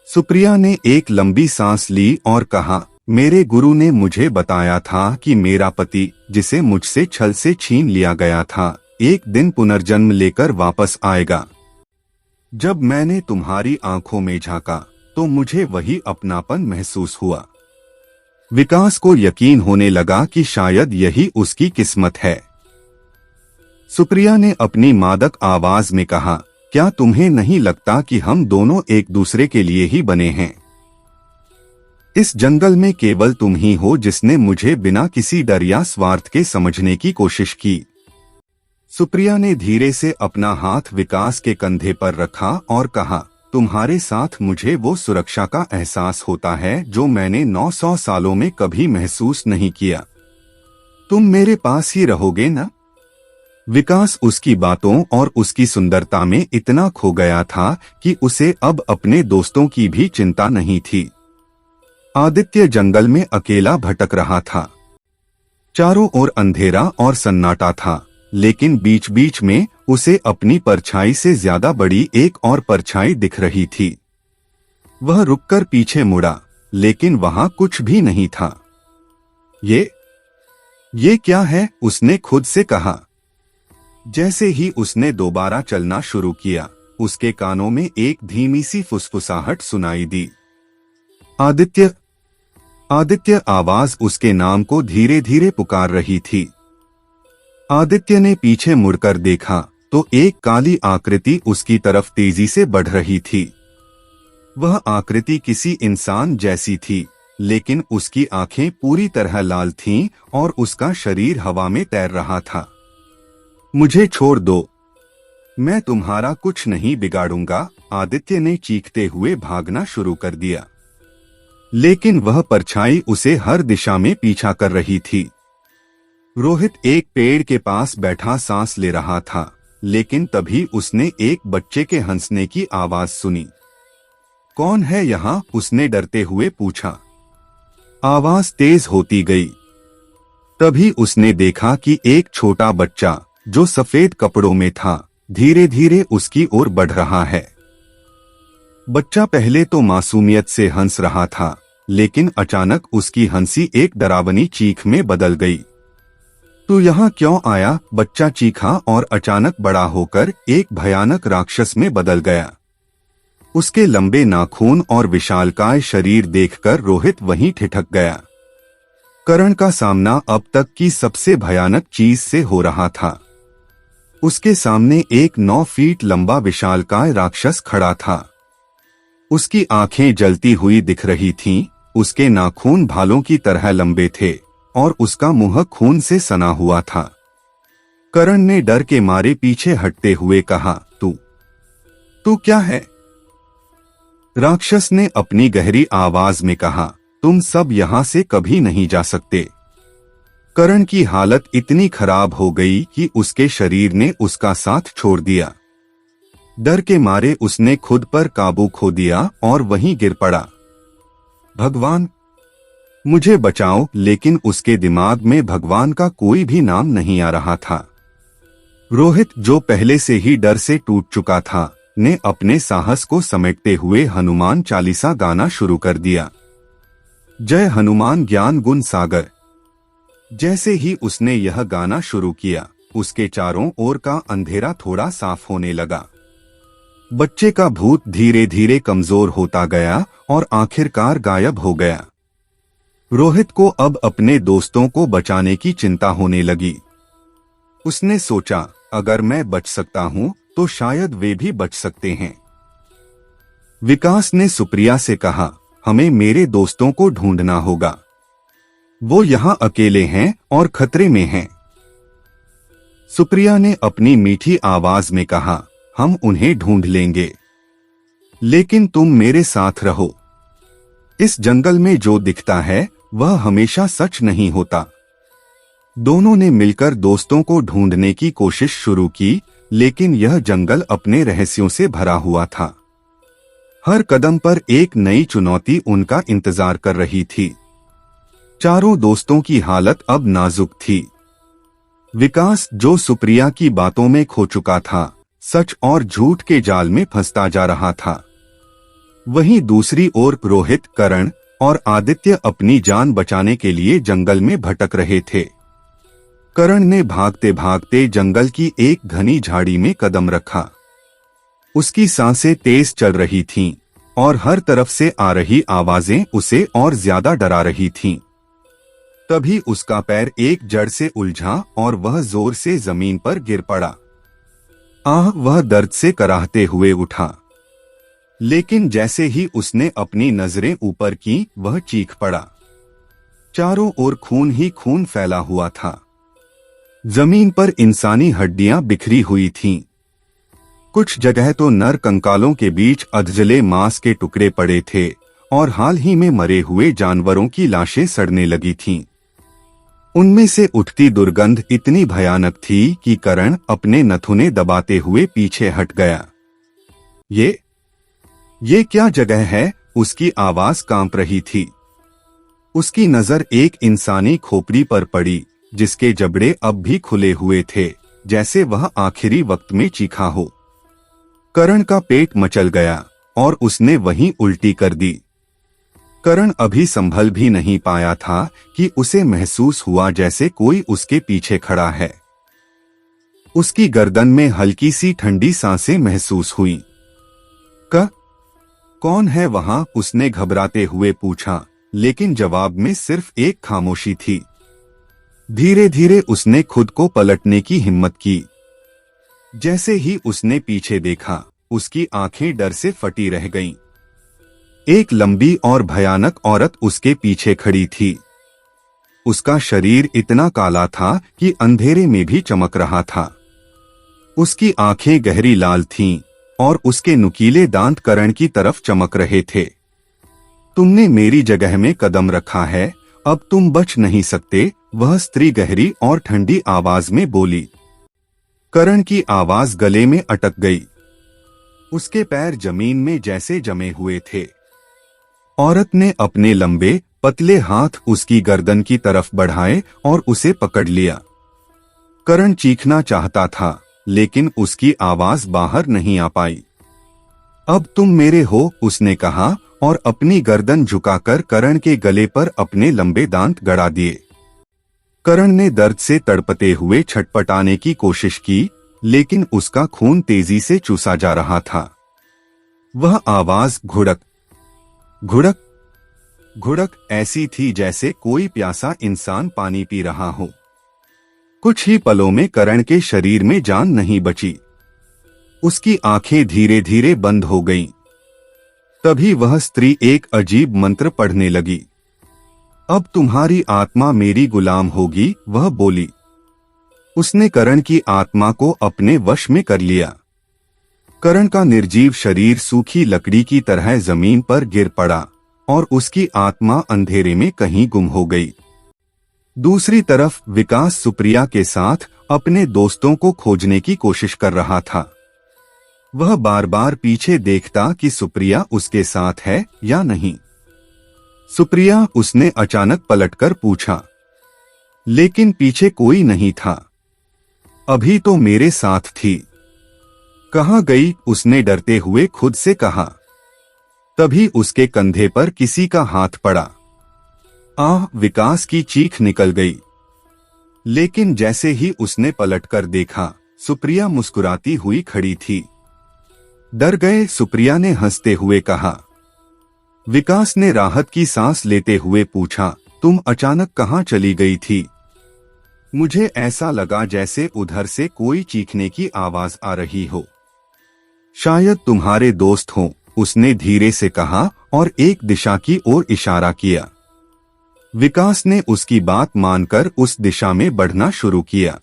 सुप्रिया ने एक लंबी सांस ली और कहा, मेरे गुरु ने मुझे बताया था कि मेरा पति, जिसे मुझसे छल से छीन लिया गया था, एक दिन पुनर्जन्म लेकर वापस आएगा। जब मैंने तुम्हारी आंखों में झांका तो मुझे वही अपनापन महसूस हुआ। विकास को यकीन होने लगा कि शायद यही उसकी किस्मत है। सुप्रिया ने अपनी मादक आवाज में कहा, क्या तुम्हें नहीं लगता कि हम दोनों एक दूसरे के लिए ही बने हैं? इस जंगल में केवल तुम ही हो जिसने मुझे बिना किसी डर या स्वार्थ के समझने की कोशिश की। सुप्रिया ने धीरे से अपना हाथ विकास के कंधे पर रखा और कहा, तुम्हारे साथ मुझे वो सुरक्षा का एहसास होता है जो मैंने 900 सालों में कभी महसूस नहीं किया। तुम मेरे पास ही रहोगे ना? विकास उसकी बातों और उसकी सुंदरता में इतना खो गया था कि उसे अब अपने दोस्तों की भी चिंता नहीं थी। आदित्य जंगल में अकेला भटक रहा था। चारों ओर अंधेरा और सन्नाटा था, लेकिन बीच बीच में उसे अपनी परछाई से ज्यादा बड़ी एक और परछाई दिख रही थी। वह रुककर पीछे मुड़ा, लेकिन वहां कुछ भी नहीं था। ये क्या है? उसने खुद से कहा। जैसे ही उसने दोबारा चलना शुरू किया, उसके कानों में एक धीमी सी फुसफुसाहट सुनाई दी। आदित्य। आदित्य आवाज उसके नाम को धीरे धीरे पुकार रही थी। आदित्य ने पीछे मुड़कर देखा तो एक काली आकृति उसकी तरफ तेजी से बढ़ रही थी। वह आकृति किसी इंसान जैसी थी, लेकिन उसकी आंखें पूरी तरह लाल थीं और उसका शरीर हवा में तैर रहा था। मुझे छोड़ दो, मैं तुम्हारा कुछ नहीं बिगाड़ूंगा, आदित्य ने चीखते हुए भागना शुरू कर दिया। लेकिन वह परछाई उसे हर दिशा में पीछा कर रही थी। रोहित एक पेड़ के पास बैठा सांस ले रहा था, लेकिन तभी उसने एक बच्चे के हंसने की आवाज सुनी। कौन है यहाँ? उसने डरते हुए पूछा। आवाज तेज होती गई। तभी उसने देखा कि एक छोटा बच्चा जो सफेद कपड़ों में था, धीरे धीरे उसकी ओर बढ़ रहा है। बच्चा पहले तो मासूमियत से हंस रहा था, लेकिन अचानक उसकी हंसी एक डरावनी चीख में बदल गई। तू यहाँ क्यों आया? बच्चा चीखा और अचानक बड़ा होकर एक भयानक राक्षस में बदल गया। उसके लंबे नाखून और विशालकाय शरीर देखकर रोहित वहीं ठिठक गया। करण का सामना अब तक की सबसे भयानक चीज से हो रहा था। उसके सामने एक 9 फीट लंबा विशालकाय राक्षस खड़ा था। उसकी आंखें जलती हुई दिख रही थीं, उसके नाखून भालों की तरह लंबे थे और उसका मुंह खून से सना हुआ था। करण ने डर के मारे पीछे हटते हुए कहा, तू क्या है? राक्षस ने अपनी गहरी आवाज में कहा, तुम सब यहां से कभी नहीं जा सकते। करण की हालत इतनी खराब हो गई कि उसके शरीर ने उसका साथ छोड़ दिया। डर के मारे उसने खुद पर काबू खो दिया और वहीं गिर पड़ा। भगवान, मुझे बचाओ! लेकिन उसके दिमाग में भगवान का कोई भी नाम नहीं आ रहा था। रोहित, जो पहले से ही डर से टूट चुका था, ने अपने साहस को समेटते हुए हनुमान चालीसा गाना शुरू कर दिया। जय हनुमान ज्ञान गुण सागर। जैसे ही उसने यह गाना शुरू किया, उसके चारों ओर का अंधेरा थोड़ा साफ होने लगा। बच्चे का भूत धीरे धीरे कमजोर होता गया और आखिरकार गायब हो गया। रोहित को अब अपने दोस्तों को बचाने की चिंता होने लगी। उसने सोचा, अगर मैं बच सकता हूं तो शायद वे भी बच सकते हैं। विकास ने सुप्रिया से कहा, हमें मेरे दोस्तों को ढूंढना होगा। वो यहाँ अकेले हैं और खतरे में हैं। सुप्रिया ने अपनी मीठी आवाज में कहा, हम उन्हें ढूंढ लेंगे, लेकिन तुम मेरे साथ रहो। इस जंगल में जो दिखता है वह हमेशा सच नहीं होता। दोनों ने मिलकर दोस्तों को ढूंढने की कोशिश शुरू की, लेकिन यह जंगल अपने रहस्यों से भरा हुआ था। हर कदम पर एक नई चुनौती उनका इंतजार कर रही थी। चारों दोस्तों की हालत अब नाजुक थी। विकास, जो सुप्रिया की बातों में खो चुका था, सच और झूठ के जाल में फंसता जा रहा था। वहीं दूसरी ओर रोहित, करण और आदित्य अपनी जान बचाने के लिए जंगल में भटक रहे थे। करण ने भागते भागते जंगल की एक घनी झाड़ी में कदम रखा। उसकी सांसें तेज चल रही थीं और हर तरफ से आ रही आवाजें उसे और ज्यादा डरा रही थीं। तभी उसका पैर एक जड़ से उलझा और वह जोर से जमीन पर गिर पड़ा। वह दर्द से कराहते हुए उठा, लेकिन जैसे ही उसने अपनी नजरें ऊपर की, वह चीख पड़ा। चारों ओर खून ही खून फैला हुआ था। जमीन पर इंसानी हड्डियां बिखरी हुई थीं। कुछ जगह तो नर कंकालों के बीच अधजले मांस के टुकड़े पड़े थे और हाल ही में मरे हुए जानवरों की लाशें सड़ने लगी थीं। उनमें से उठती दुर्गंध इतनी भयानक थी कि करण अपने नथुने दबाते हुए पीछे हट गया। ये क्या जगह है? उसकी आवाज कांप रही थी। उसकी नजर एक इंसानी खोपड़ी पर पड़ी, जिसके जबड़े अब भी खुले हुए थे, जैसे वह आखिरी वक्त में चीखा हो। करण का पेट मचल गया और उसने वहीं उल्टी कर दी। करण अभी संभल भी नहीं पाया था कि उसे महसूस हुआ जैसे कोई उसके पीछे खड़ा है। उसकी गर्दन में हल्की सी ठंडी सांसें महसूस हुई। कौन है वहां? उसने घबराते हुए पूछा, लेकिन जवाब में सिर्फ एक खामोशी थी। धीरे धीरे उसने खुद को पलटने की हिम्मत की। जैसे ही उसने पीछे देखा, उसकी आंखें डर से फटी रह गईं। एक लंबी और भयानक औरत उसके पीछे खड़ी थी। उसका शरीर इतना काला था कि अंधेरे में भी चमक रहा था। उसकी आंखें गहरी लाल थीं और उसके नुकीले दांत करण की तरफ चमक रहे थे। तुमने मेरी जगह में कदम रखा है, अब तुम बच नहीं सकते, वह स्त्री गहरी और ठंडी आवाज में बोली। करण की आवाज गले में अटक गई। उसके पैर जमीन में जैसे जमे हुए थे। औरत ने अपने लंबे पतले हाथ उसकी गर्दन की तरफ बढ़ाए और उसे पकड़ लिया। करण चीखना चाहता था, लेकिन उसकी आवाज बाहर नहीं आ पाई। अब तुम मेरे हो, उसने कहा और अपनी गर्दन झुकाकर करण के गले पर अपने लंबे दांत गड़ा दिए। करण ने दर्द से तड़पते हुए छटपटाने की कोशिश की, लेकिन उसका खून तेजी से चूसा जा रहा था। वह आवाज घुड़क घुड़क घुड़क ऐसी थी जैसे कोई प्यासा इंसान पानी पी रहा हो। कुछ ही पलों में करण के शरीर में जान नहीं बची। उसकी आंखें धीरे धीरे बंद हो गईं। तभी वह स्त्री एक अजीब मंत्र पढ़ने लगी। अब तुम्हारी आत्मा मेरी गुलाम होगी, वह बोली। उसने करण की आत्मा को अपने वश में कर लिया। करण का निर्जीव शरीर सूखी लकड़ी की तरह जमीन पर गिर पड़ा और उसकी आत्मा अंधेरे में कहीं गुम हो गई। दूसरी तरफ विकास सुप्रिया के साथ अपने दोस्तों को खोजने की कोशिश कर रहा था। वह बार बार पीछे देखता कि सुप्रिया उसके साथ है या नहीं। सुप्रिया, उसने अचानक पलटकर पूछा। लेकिन पीछे कोई नहीं था। अभी तो मेरे साथ थी। कहाँ गई? उसने डरते हुए खुद से कहा। तभी उसके कंधे पर किसी का हाथ पड़ा। आह! विकास की चीख निकल गई। लेकिन जैसे ही उसने पलटकर देखा, सुप्रिया मुस्कुराती हुई खड़ी थी। डर गए? सुप्रिया ने हंसते हुए कहा। विकास ने राहत की सांस लेते हुए पूछा, तुम अचानक कहाँ चली गई थी? मुझे ऐसा लगा जैसे उधर से कोई चीखने की आवाज आ रही हो। शायद तुम्हारे दोस्त हों, उसने धीरे से कहा और एक दिशा की ओर इशारा किया। विकास ने उसकी बात मानकर उस दिशा में बढ़ना शुरू किया।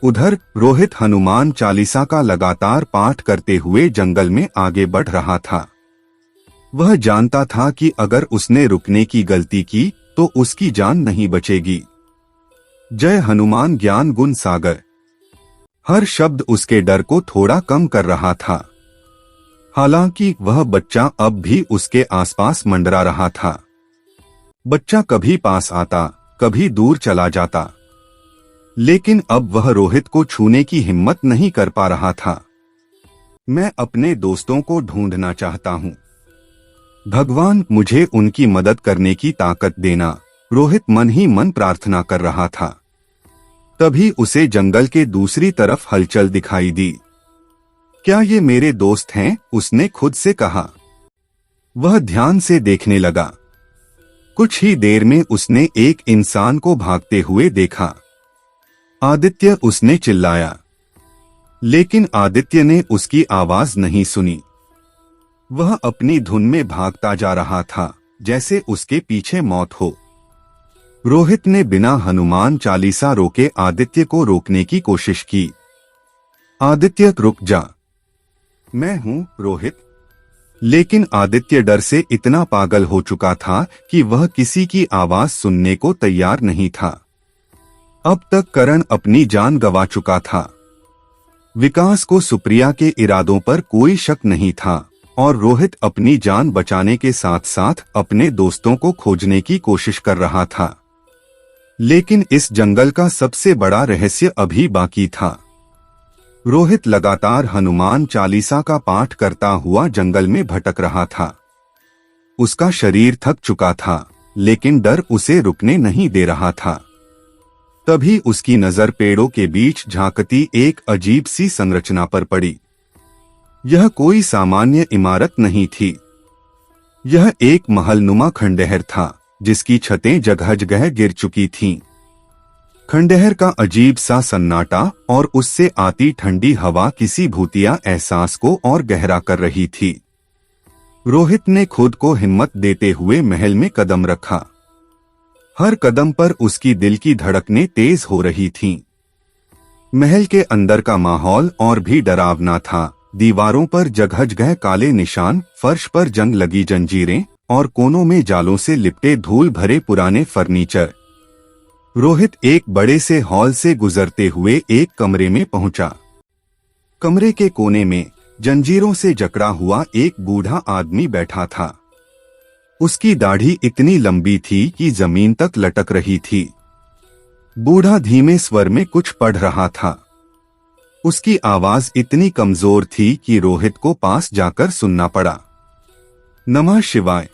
उधर रोहित हनुमान चालीसा का लगातार पाठ करते हुए जंगल में आगे बढ़ रहा था। वह जानता था कि अगर उसने रुकने की गलती की तो उसकी जान नहीं बचेगी। जय हनुमान ज्ञान गुण सागर। हर शब्द उसके डर को थोड़ा कम कर रहा था। हालांकि वह बच्चा अब भी उसके आसपास मंडरा रहा था। बच्चा कभी पास आता, कभी दूर चला जाता, लेकिन अब वह रोहित को छूने की हिम्मत नहीं कर पा रहा था। मैं अपने दोस्तों को ढूंढना चाहता हूँ। भगवान, मुझे उनकी मदद करने की ताकत देना, रोहित मन ही मन प्रार्थना कर रहा था। तभी उसे जंगल के दूसरी तरफ हलचल दिखाई दी। क्या ये मेरे दोस्त हैं? उसने खुद से कहा। वह ध्यान से देखने लगा। कुछ ही देर में उसने एक इंसान को भागते हुए देखा। आदित्य, उसने चिल्लाया, लेकिन आदित्य ने उसकी आवाज नहीं सुनी। वह अपनी धुन में भागता जा रहा था, जैसे उसके पीछे मौत हो। रोहित ने बिना हनुमान चालीसा रोके आदित्य को रोकने की कोशिश की। आदित्य, रुक जा। मैं हूं, रोहित। लेकिन आदित्य डर से इतना पागल हो चुका था कि वह किसी की आवाज सुनने को तैयार नहीं था। अब तक करण अपनी जान गंवा चुका था। विकास को सुप्रिया के इरादों पर कोई शक नहीं था और रोहित अपनी जान बचाने के साथ साथ अपने दोस्तों को खोजने की कोशिश कर रहा था। लेकिन इस जंगल का सबसे बड़ा रहस्य अभी बाकी था। रोहित लगातार हनुमान चालीसा का पाठ करता हुआ जंगल में भटक रहा था। उसका शरीर थक चुका था, लेकिन डर उसे रुकने नहीं दे रहा था। तभी उसकी नजर पेड़ों के बीच झांकती एक अजीब सी संरचना पर पड़ी। यह कोई सामान्य इमारत नहीं थी। यह एक महलनुमा खंडहर था जिसकी छतें जगह जगह गिर चुकी थीं। खंडहर का अजीब सा सन्नाटा और उससे आती ठंडी हवा किसी भूतिया एहसास को और गहरा कर रही थी। रोहित ने खुद को हिम्मत देते हुए महल में कदम रखा। हर कदम पर उसकी दिल की धड़कनें तेज हो रही थीं। महल के अंदर का माहौल और भी डरावना था। दीवारों पर जगह जगह काले निशान, फर्श पर जंग लगी जंजीरें और कोनों में जालों से लिपटे धूल भरे पुराने फर्नीचर। रोहित एक बड़े से हॉल से गुजरते हुए एक कमरे में पहुंचा। कमरे के कोने में जंजीरों से जकड़ा हुआ एक बूढ़ा आदमी बैठा था। उसकी दाढ़ी इतनी लंबी थी कि जमीन तक लटक रही थी। बूढ़ा धीमे स्वर में कुछ पढ़ रहा था। उसकी आवाज इतनी कमजोर थी कि रोहित को पास जाकर सुनना पड़ा। नमः शिवाय,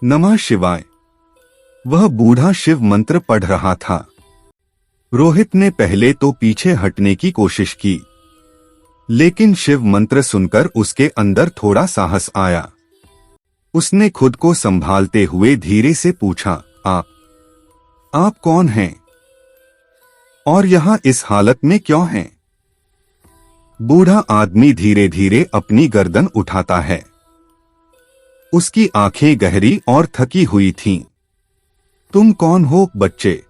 नमः शिवाय। वह बूढ़ा शिव मंत्र पढ़ रहा था। रोहित ने पहले तो पीछे हटने की कोशिश की, लेकिन शिव मंत्र सुनकर उसके अंदर थोड़ा साहस आया। उसने खुद को संभालते हुए धीरे से पूछा, आप कौन हैं? और यहां इस हालत में क्यों हैं? बूढ़ा आदमी धीरे धीरे अपनी गर्दन उठाता है। उसकी आंखें गहरी और थकी हुई थीं। तुम कौन हो बच्चे?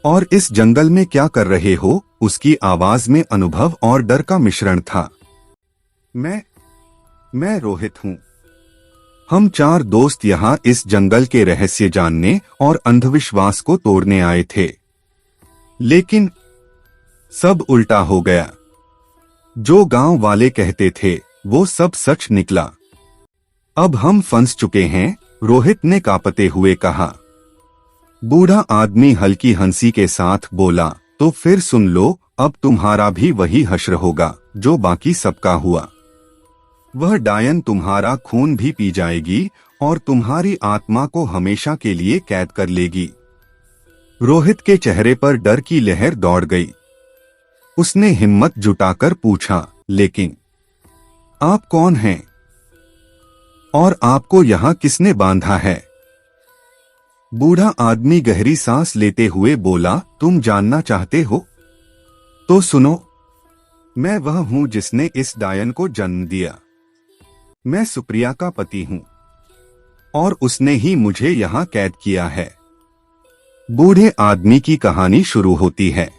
और इस जंगल में क्या कर रहे हो? उसकी आवाज में अनुभव और डर का मिश्रण था। मैं रोहित हूं। हम 4 दोस्त यहाँ इस जंगल के रहस्य जानने और अंधविश्वास को तोड़ने आए थे, लेकिन सब उल्टा हो गया। जो गांव वाले कहते थे वो सब सच निकला। अब हम फंस चुके हैं, रोहित ने कांपते हुए कहा। बूढ़ा आदमी हल्की हंसी के साथ बोला, तो फिर सुन लो, अब तुम्हारा भी वही हश्र होगा जो बाकी सबका हुआ। वह डायन तुम्हारा खून भी पी जाएगी और तुम्हारी आत्मा को हमेशा के लिए कैद कर लेगी। रोहित के चेहरे पर डर की लहर दौड़ गई। उसने हिम्मत जुटाकर पूछा, लेकिन आप कौन हैं? और आपको यहां किसने बांधा है? बूढ़ा आदमी गहरी सांस लेते हुए बोला, तुम जानना चाहते हो? तो सुनो, मैं वह हूं जिसने इस डायन को जन्म दिया। मैं सुप्रिया का पति हूं और उसने ही मुझे यहां कैद किया है। बूढ़े आदमी की कहानी शुरू होती है।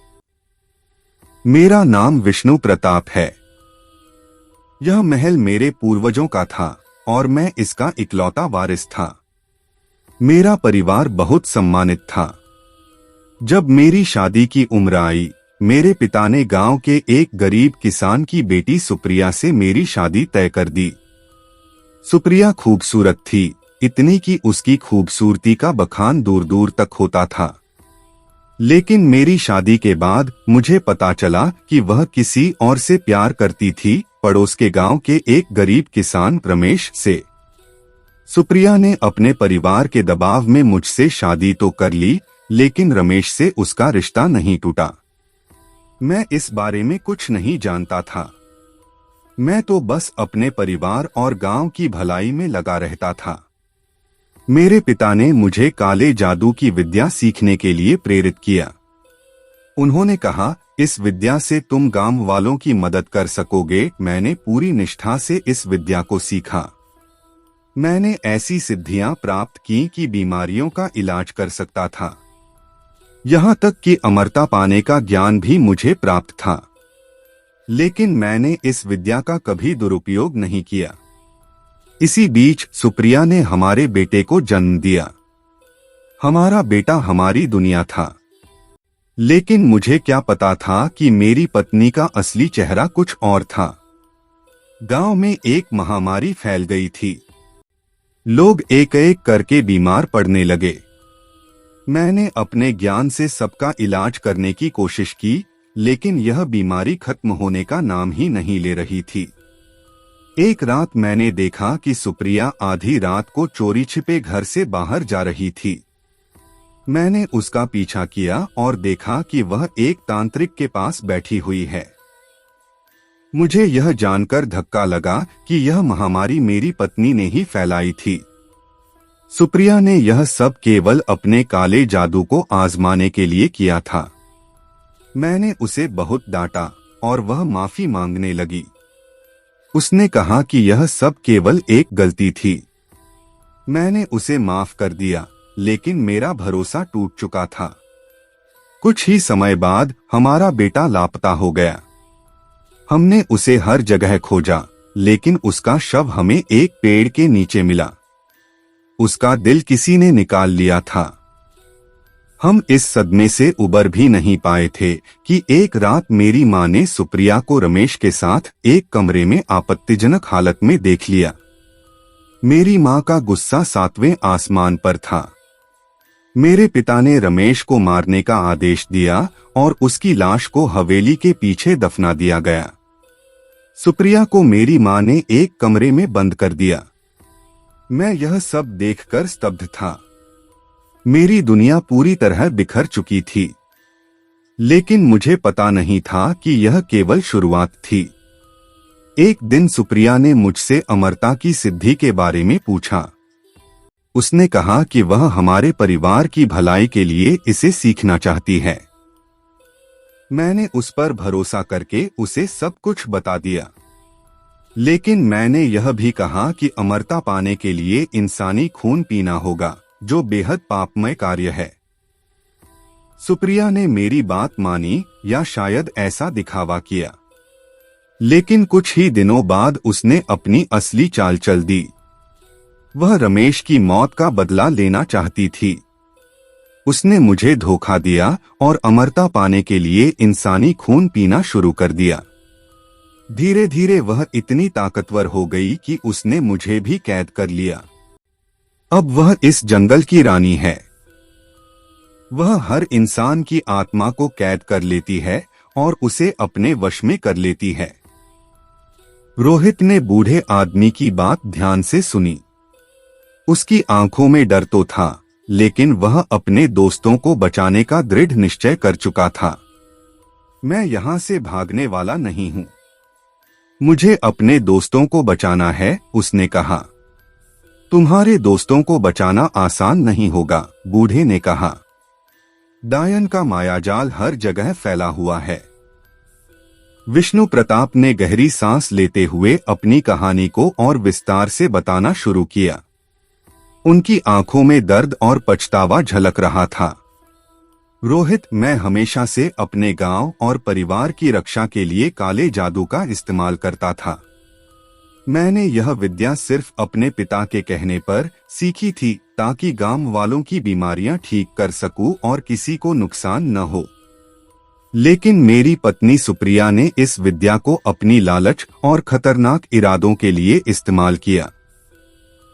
मेरा नाम विष्णु प्रताप है। यह महल मेरे पूर्वजों का था और मैं इसका इकलौता वारिस था। मेरा परिवार बहुत सम्मानित था। जब मेरी शादी की उम्र आई, मेरे पिता ने गांव के एक गरीब किसान की बेटी सुप्रिया से मेरी शादी तय कर दी। सुप्रिया खूबसूरत थी, इतनी कि उसकी खूबसूरती का बखान दूर दूर तक होता था। लेकिन मेरी शादी के बाद मुझे पता चला कि वह किसी और से प्यार करती थी, पड़ोस के गांव के एक गरीब किसान रमेश से। सुप्रिया ने अपने परिवार के दबाव में मुझसे शादी तो कर ली, लेकिन रमेश से उसका रिश्ता नहीं टूटा। मैं इस बारे में कुछ नहीं जानता था। मैं तो बस अपने परिवार और गांव की भलाई में लगा रहता था। मेरे पिता ने मुझे काले जादू की विद्या सीखने के लिए प्रेरित किया। उन्होंने कहा, इस विद्या से तुम गांव वालों की मदद कर सकोगे। मैंने पूरी निष्ठा से इस विद्या को सीखा। मैंने ऐसी सिद्धियां प्राप्त की कि बीमारियों का इलाज कर सकता था। यहाँ तक कि अमरता पाने का ज्ञान भी मुझे प्राप्त था। लेकिन मैंने इस विद्या का कभी दुरुपयोग नहीं किया। इसी बीच सुप्रिया ने हमारे बेटे को जन्म दिया। हमारा बेटा हमारी दुनिया था। लेकिन मुझे क्या पता था कि मेरी पत्नी का असली चेहरा कुछ और था। गांव में एक महामारी फैल गई थी। लोग एक एक करके बीमार पड़ने लगे। मैंने अपने ज्ञान से सबका इलाज करने की कोशिश की, लेकिन यह बीमारी खत्म होने का नाम ही नहीं ले रही थी। एक रात मैंने देखा कि सुप्रिया आधी रात को चोरी छिपे घर से बाहर जा रही थी। मैंने उसका पीछा किया और देखा कि वह एक तांत्रिक के पास बैठी हुई है। मुझे यह जानकर धक्का लगा कि यह महामारी मेरी पत्नी ने ही फैलाई थी। सुप्रिया ने यह सब केवल अपने काले जादू को आजमाने के लिए किया था। मैंने उसे बहुत डांटा और वह माफी मांगने लगी। उसने कहा कि यह सब केवल एक गलती थी। मैंने उसे माफ कर दिया, लेकिन मेरा भरोसा टूट चुका था। कुछ ही समय बाद हमारा बेटा लापता हो गया। हमने उसे हर जगह खोजा, लेकिन उसका शव हमें एक पेड़ के नीचे मिला। उसका दिल किसी ने निकाल लिया था। हम इस सदमे से उबर भी नहीं पाए थे कि एक रात मेरी मां ने सुप्रिया को रमेश के साथ एक कमरे में आपत्तिजनक हालत में देख लिया। मेरी मां का गुस्सा 7वें आसमान पर था। मेरे पिता ने रमेश को मारने का आदेश दिया और उसकी लाश को हवेली के पीछे दफना दिया गया। सुप्रिया को मेरी मां ने एक कमरे में बंद कर दिया। मैं यह सब देखकर स्तब्ध था। मेरी दुनिया पूरी तरह बिखर चुकी थी, लेकिन मुझे पता नहीं था कि यह केवल शुरुआत थी। एक दिन सुप्रिया ने मुझसे अमरता की सिद्धि के बारे में पूछा। उसने कहा कि वह हमारे परिवार की भलाई के लिए इसे सीखना चाहती है। मैंने उस पर भरोसा करके उसे सब कुछ बता दिया, लेकिन मैंने यह भी कहा कि अमरता पाने के लिए इंसानी खून पीना होगा, जो बेहद पापमय कार्य है। सुप्रिया ने मेरी बात मानी, या शायद ऐसा दिखावा किया, लेकिन कुछ ही दिनों बाद उसने अपनी असली चाल चल दी। वह रमेश की मौत का बदला लेना चाहती थी। उसने मुझे धोखा दिया और अमरता पाने के लिए इंसानी खून पीना शुरू कर दिया। धीरे धीरे वह इतनी ताकतवर हो गई कि उसने मुझे भी कैद कर लिया। अब वह इस जंगल की रानी है। वह हर इंसान की आत्मा को कैद कर लेती है और उसे अपने वश में कर लेती है। रोहित ने बूढ़े आदमी की बात ध्यान से सुनी। उसकी आंखों में डर तो था, लेकिन वह अपने दोस्तों को बचाने का दृढ़ निश्चय कर चुका था। मैं यहां से भागने वाला नहीं हूं। मुझे अपने दोस्तों को बचाना है, उसने कहा। तुम्हारे दोस्तों को बचाना आसान नहीं होगा, बूढ़े ने कहा। डायन का मायाजाल हर जगह फैला हुआ है। विष्णु प्रताप ने गहरी सांस लेते हुए अपनी कहानी को और विस्तार से बताना शुरू किया। उनकी आंखों में दर्द और पछतावा झलक रहा था। रोहित, मैं हमेशा से अपने गांव और परिवार की रक्षा के लिए काले जादू का इस्तेमाल करता था। मैंने यह विद्या सिर्फ अपने पिता के कहने पर सीखी थी, ताकि गांव वालों की बीमारियां ठीक कर सकूं और किसी को नुकसान न हो। लेकिन मेरी पत्नी सुप्रिया ने इस विद्या को अपनी लालच और खतरनाक इरादों के लिए इस्तेमाल किया।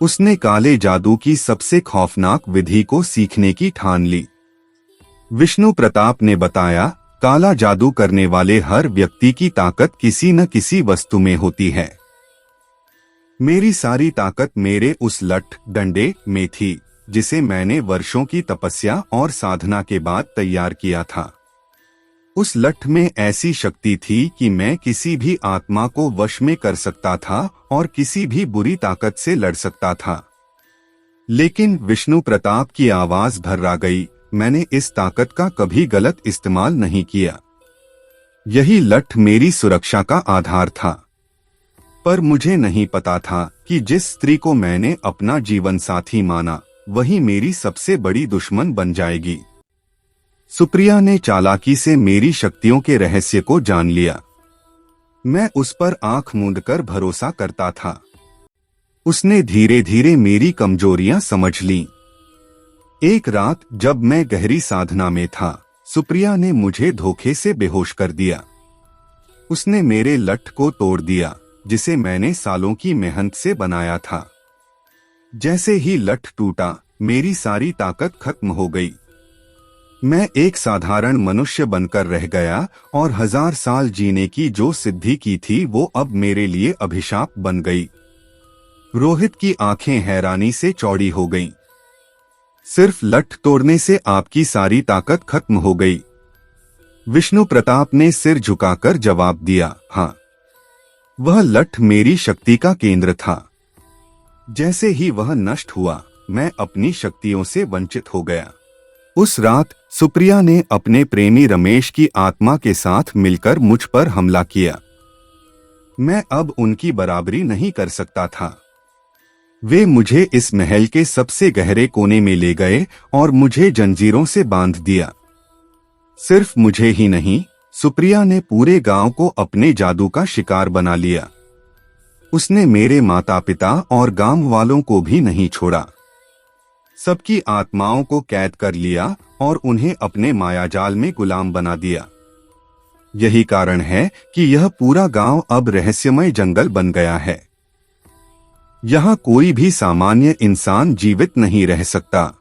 उसने काले जादू की सबसे खौफनाक विधि को सीखने की ठान ली। विष्णु प्रताप ने बताया, काला जादू करने वाले हर व्यक्ति की ताकत किसी न किसी वस्तु में होती है। मेरी सारी ताकत मेरे उस लठ डंडे में थी, जिसे मैंने वर्षों की तपस्या और साधना के बाद तैयार किया था। उस लठ में ऐसी शक्ति थी कि मैं किसी भी आत्मा को वश में कर सकता था और किसी भी बुरी ताकत से लड़ सकता था। लेकिन विष्णु प्रताप की आवाज भर्रा गई, मैंने इस ताकत का कभी गलत इस्तेमाल नहीं किया। यही लठ मेरी सुरक्षा का आधार था। पर मुझे नहीं पता था कि जिस स्त्री को मैंने अपना जीवन साथी माना, वही मेरी सबसे बड़ी दुश्मन बन जाएगी। सुप्रिया ने चालाकी से मेरी शक्तियों के रहस्य को जान लिया। मैं उस पर आंख मूंदकर भरोसा करता था। उसने धीरे धीरे मेरी कमजोरियां समझ लीं। एक रात जब मैं गहरी साधना में था, सुप्रिया ने मुझे धोखे से बेहोश कर दिया। उसने मेरे लठ को तोड़ दिया, जिसे मैंने सालों की मेहनत से बनाया था। जैसे ही लठ टूटा, मेरी सारी ताकत खत्म हो गई। मैं एक साधारण मनुष्य बनकर रह गया और 1000 साल जीने की जो सिद्धि की थी वो अब मेरे लिए अभिशाप बन गई। रोहित की आंखें हैरानी से चौड़ी हो गईं। सिर्फ लठ तोड़ने से आपकी सारी ताकत खत्म हो गई। विष्णु प्रताप ने सिर झुकाकर जवाब दिया, हाँ, वह लठ मेरी शक्ति का केंद्र था। जैसे ही वह नष्ट हुआ, मैं अपनी शक्तियों से वंचित हो गया। उस रात सुप्रिया ने अपने प्रेमी रमेश की आत्मा के साथ मिलकर मुझ पर हमला किया। मैं अब उनकी बराबरी नहीं कर सकता था। वे मुझे इस महल के सबसे गहरे कोने में ले गए और मुझे जंजीरों से बांध दिया। सिर्फ मुझे ही नहीं, सुप्रिया ने पूरे गांव को अपने जादू का शिकार बना लिया। उसने मेरे माता पिता और गांव वालों को भी नहीं छोड़ा। सबकी आत्माओं को कैद कर लिया और उन्हें अपने मायाजाल में गुलाम बना दिया। यही कारण है कि यह पूरा गांव अब रहस्यमय जंगल बन गया है। यहाँ कोई भी सामान्य इंसान जीवित नहीं रह सकता।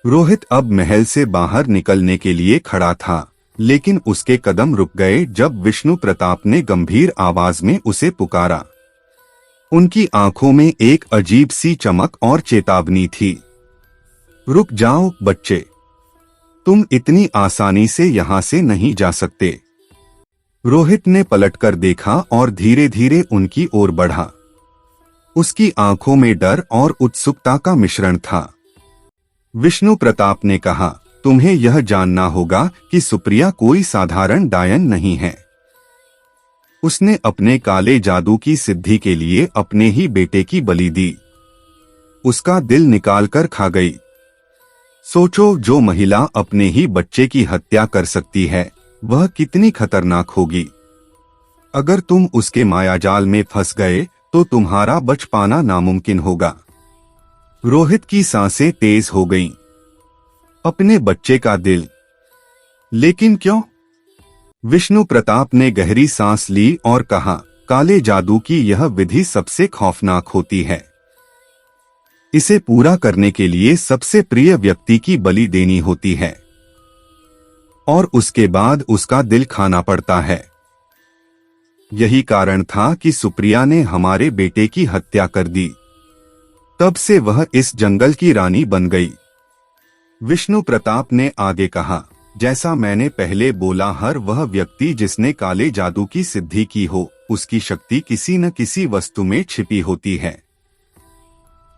रोहित अब महल से बाहर निकलने के लिए खड़ा था, लेकिन उसके कदम रुक गए जब विष्णु प्रताप ने गंभीर आवाज में उसे पुकारा। उनकी आंखों में एक अजीब सी चमक और चेतावनी थी। रुक जाओ बच्चे, तुम इतनी आसानी से यहाँ से नहीं जा सकते। रोहित ने पलटकर देखा और धीरे धीरे उनकी ओर बढ़ा। उसकी आंखों में डर और उत्सुकता का मिश्रण था। विष्णु प्रताप ने कहा, तुम्हें यह जानना होगा कि सुप्रिया कोई साधारण डायन नहीं है। उसने अपने काले जादू की सिद्धि के लिए अपने ही बेटे की बलि दी। उसका दिल निकालकर खा गई। सोचो, जो महिला अपने ही बच्चे की हत्या कर सकती है, वह कितनी खतरनाक होगी। अगर तुम उसके मायाजाल में फंस गए तो तुम्हारा बच पाना नामुमकिन होगा। रोहित की सांसें तेज हो गईं। अपने बच्चे का दिल, लेकिन क्यों? विष्णु प्रताप ने गहरी सांस ली और कहा, काले जादू की यह विधि सबसे खौफनाक होती है। इसे पूरा करने के लिए सबसे प्रिय व्यक्ति की बलि देनी होती है और उसके बाद उसका दिल खाना पड़ता है। यही कारण था कि सुप्रिया ने हमारे बेटे की हत्या कर दी। तब से वह इस जंगल की रानी बन गई। विष्णु प्रताप ने आगे कहा, जैसा मैंने पहले बोला, हर वह व्यक्ति जिसने काले जादू की सिद्धि की हो, उसकी शक्ति किसी न किसी वस्तु में छिपी होती है।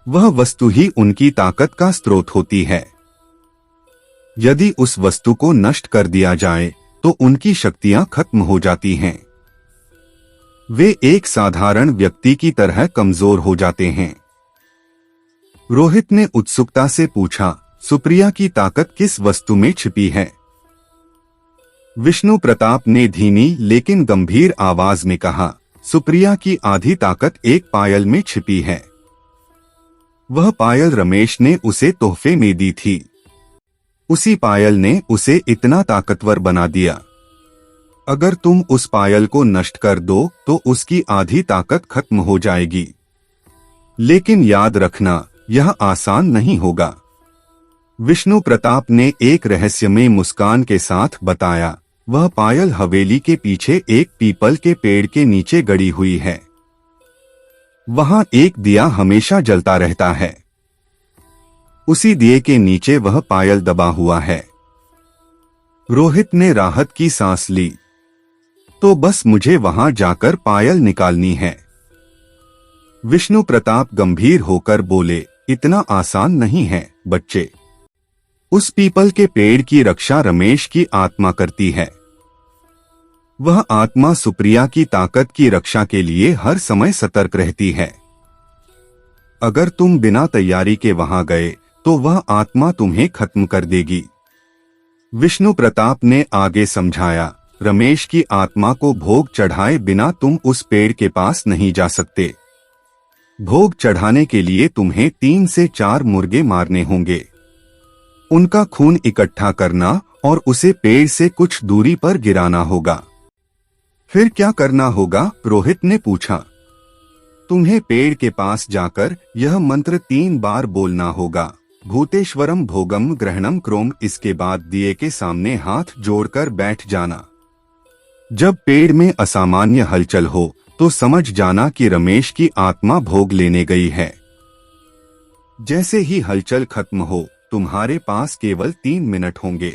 वह वस्तु ही उनकी ताकत का स्रोत होती है। यदि उस वस्तु को नष्ट कर दिया जाए तो उनकी शक्तियां खत्म हो जाती हैं। वे एक साधारण व्यक्ति की तरह कमजोर हो जाते हैं। रोहित ने उत्सुकता से पूछा, सुप्रिया की ताकत किस वस्तु में छिपी है? विष्णु प्रताप ने धीमी लेकिन गंभीर आवाज में कहा, सुप्रिया की आधी ताकत एक पायल में छिपी है। वह पायल रमेश ने उसे तोहफे में दी थी। उसी पायल ने उसे इतना ताकतवर बना दिया। अगर तुम उस पायल को नष्ट कर दो तो उसकी आधी ताकत खत्म हो जाएगी। लेकिन याद रखना, यह आसान नहीं होगा। विष्णु प्रताप ने एक रहस्यमय मुस्कान के साथ बताया, वह पायल हवेली के पीछे एक पीपल के पेड़ के नीचे गड़ी हुई है। वहां एक दिया हमेशा जलता रहता है। उसी दिए के नीचे वह पायल दबा हुआ है। रोहित ने राहत की सांस ली। तो बस मुझे वहां जाकर पायल निकालनी है। विष्णु प्रताप गंभीर होकर बोले, इतना आसान नहीं है बच्चे। उस पीपल के पेड़ की रक्षा रमेश की आत्मा करती है। वह आत्मा सुप्रिया की ताकत की रक्षा के लिए हर समय सतर्क रहती है। अगर तुम बिना तैयारी के वहां गए तो वह आत्मा तुम्हें खत्म कर देगी। विष्णु प्रताप ने आगे समझाया, रमेश की आत्मा को भोग चढ़ाए बिना तुम उस पेड़ के पास नहीं जा सकते। भोग चढ़ाने के लिए तुम्हें 3 से 4 मुर्गे मारने होंगे। उनका खून इकट्ठा करना और उसे पेड़ से कुछ दूरी पर गिराना होगा। फिर क्या करना होगा? रोहित ने पूछा। तुम्हें पेड़ के पास जाकर यह मंत्र 3 बार बोलना होगा, भूतेश्वरम भोगम ग्रहणम क्रोम। इसके बाद दिए के सामने हाथ जोड़कर बैठ जाना। जब पेड़ में असामान्य हलचल हो तो समझ जाना कि रमेश की आत्मा भोग लेने गई है। जैसे ही हलचल खत्म हो तुम्हारे पास केवल 3 मिनट होंगे।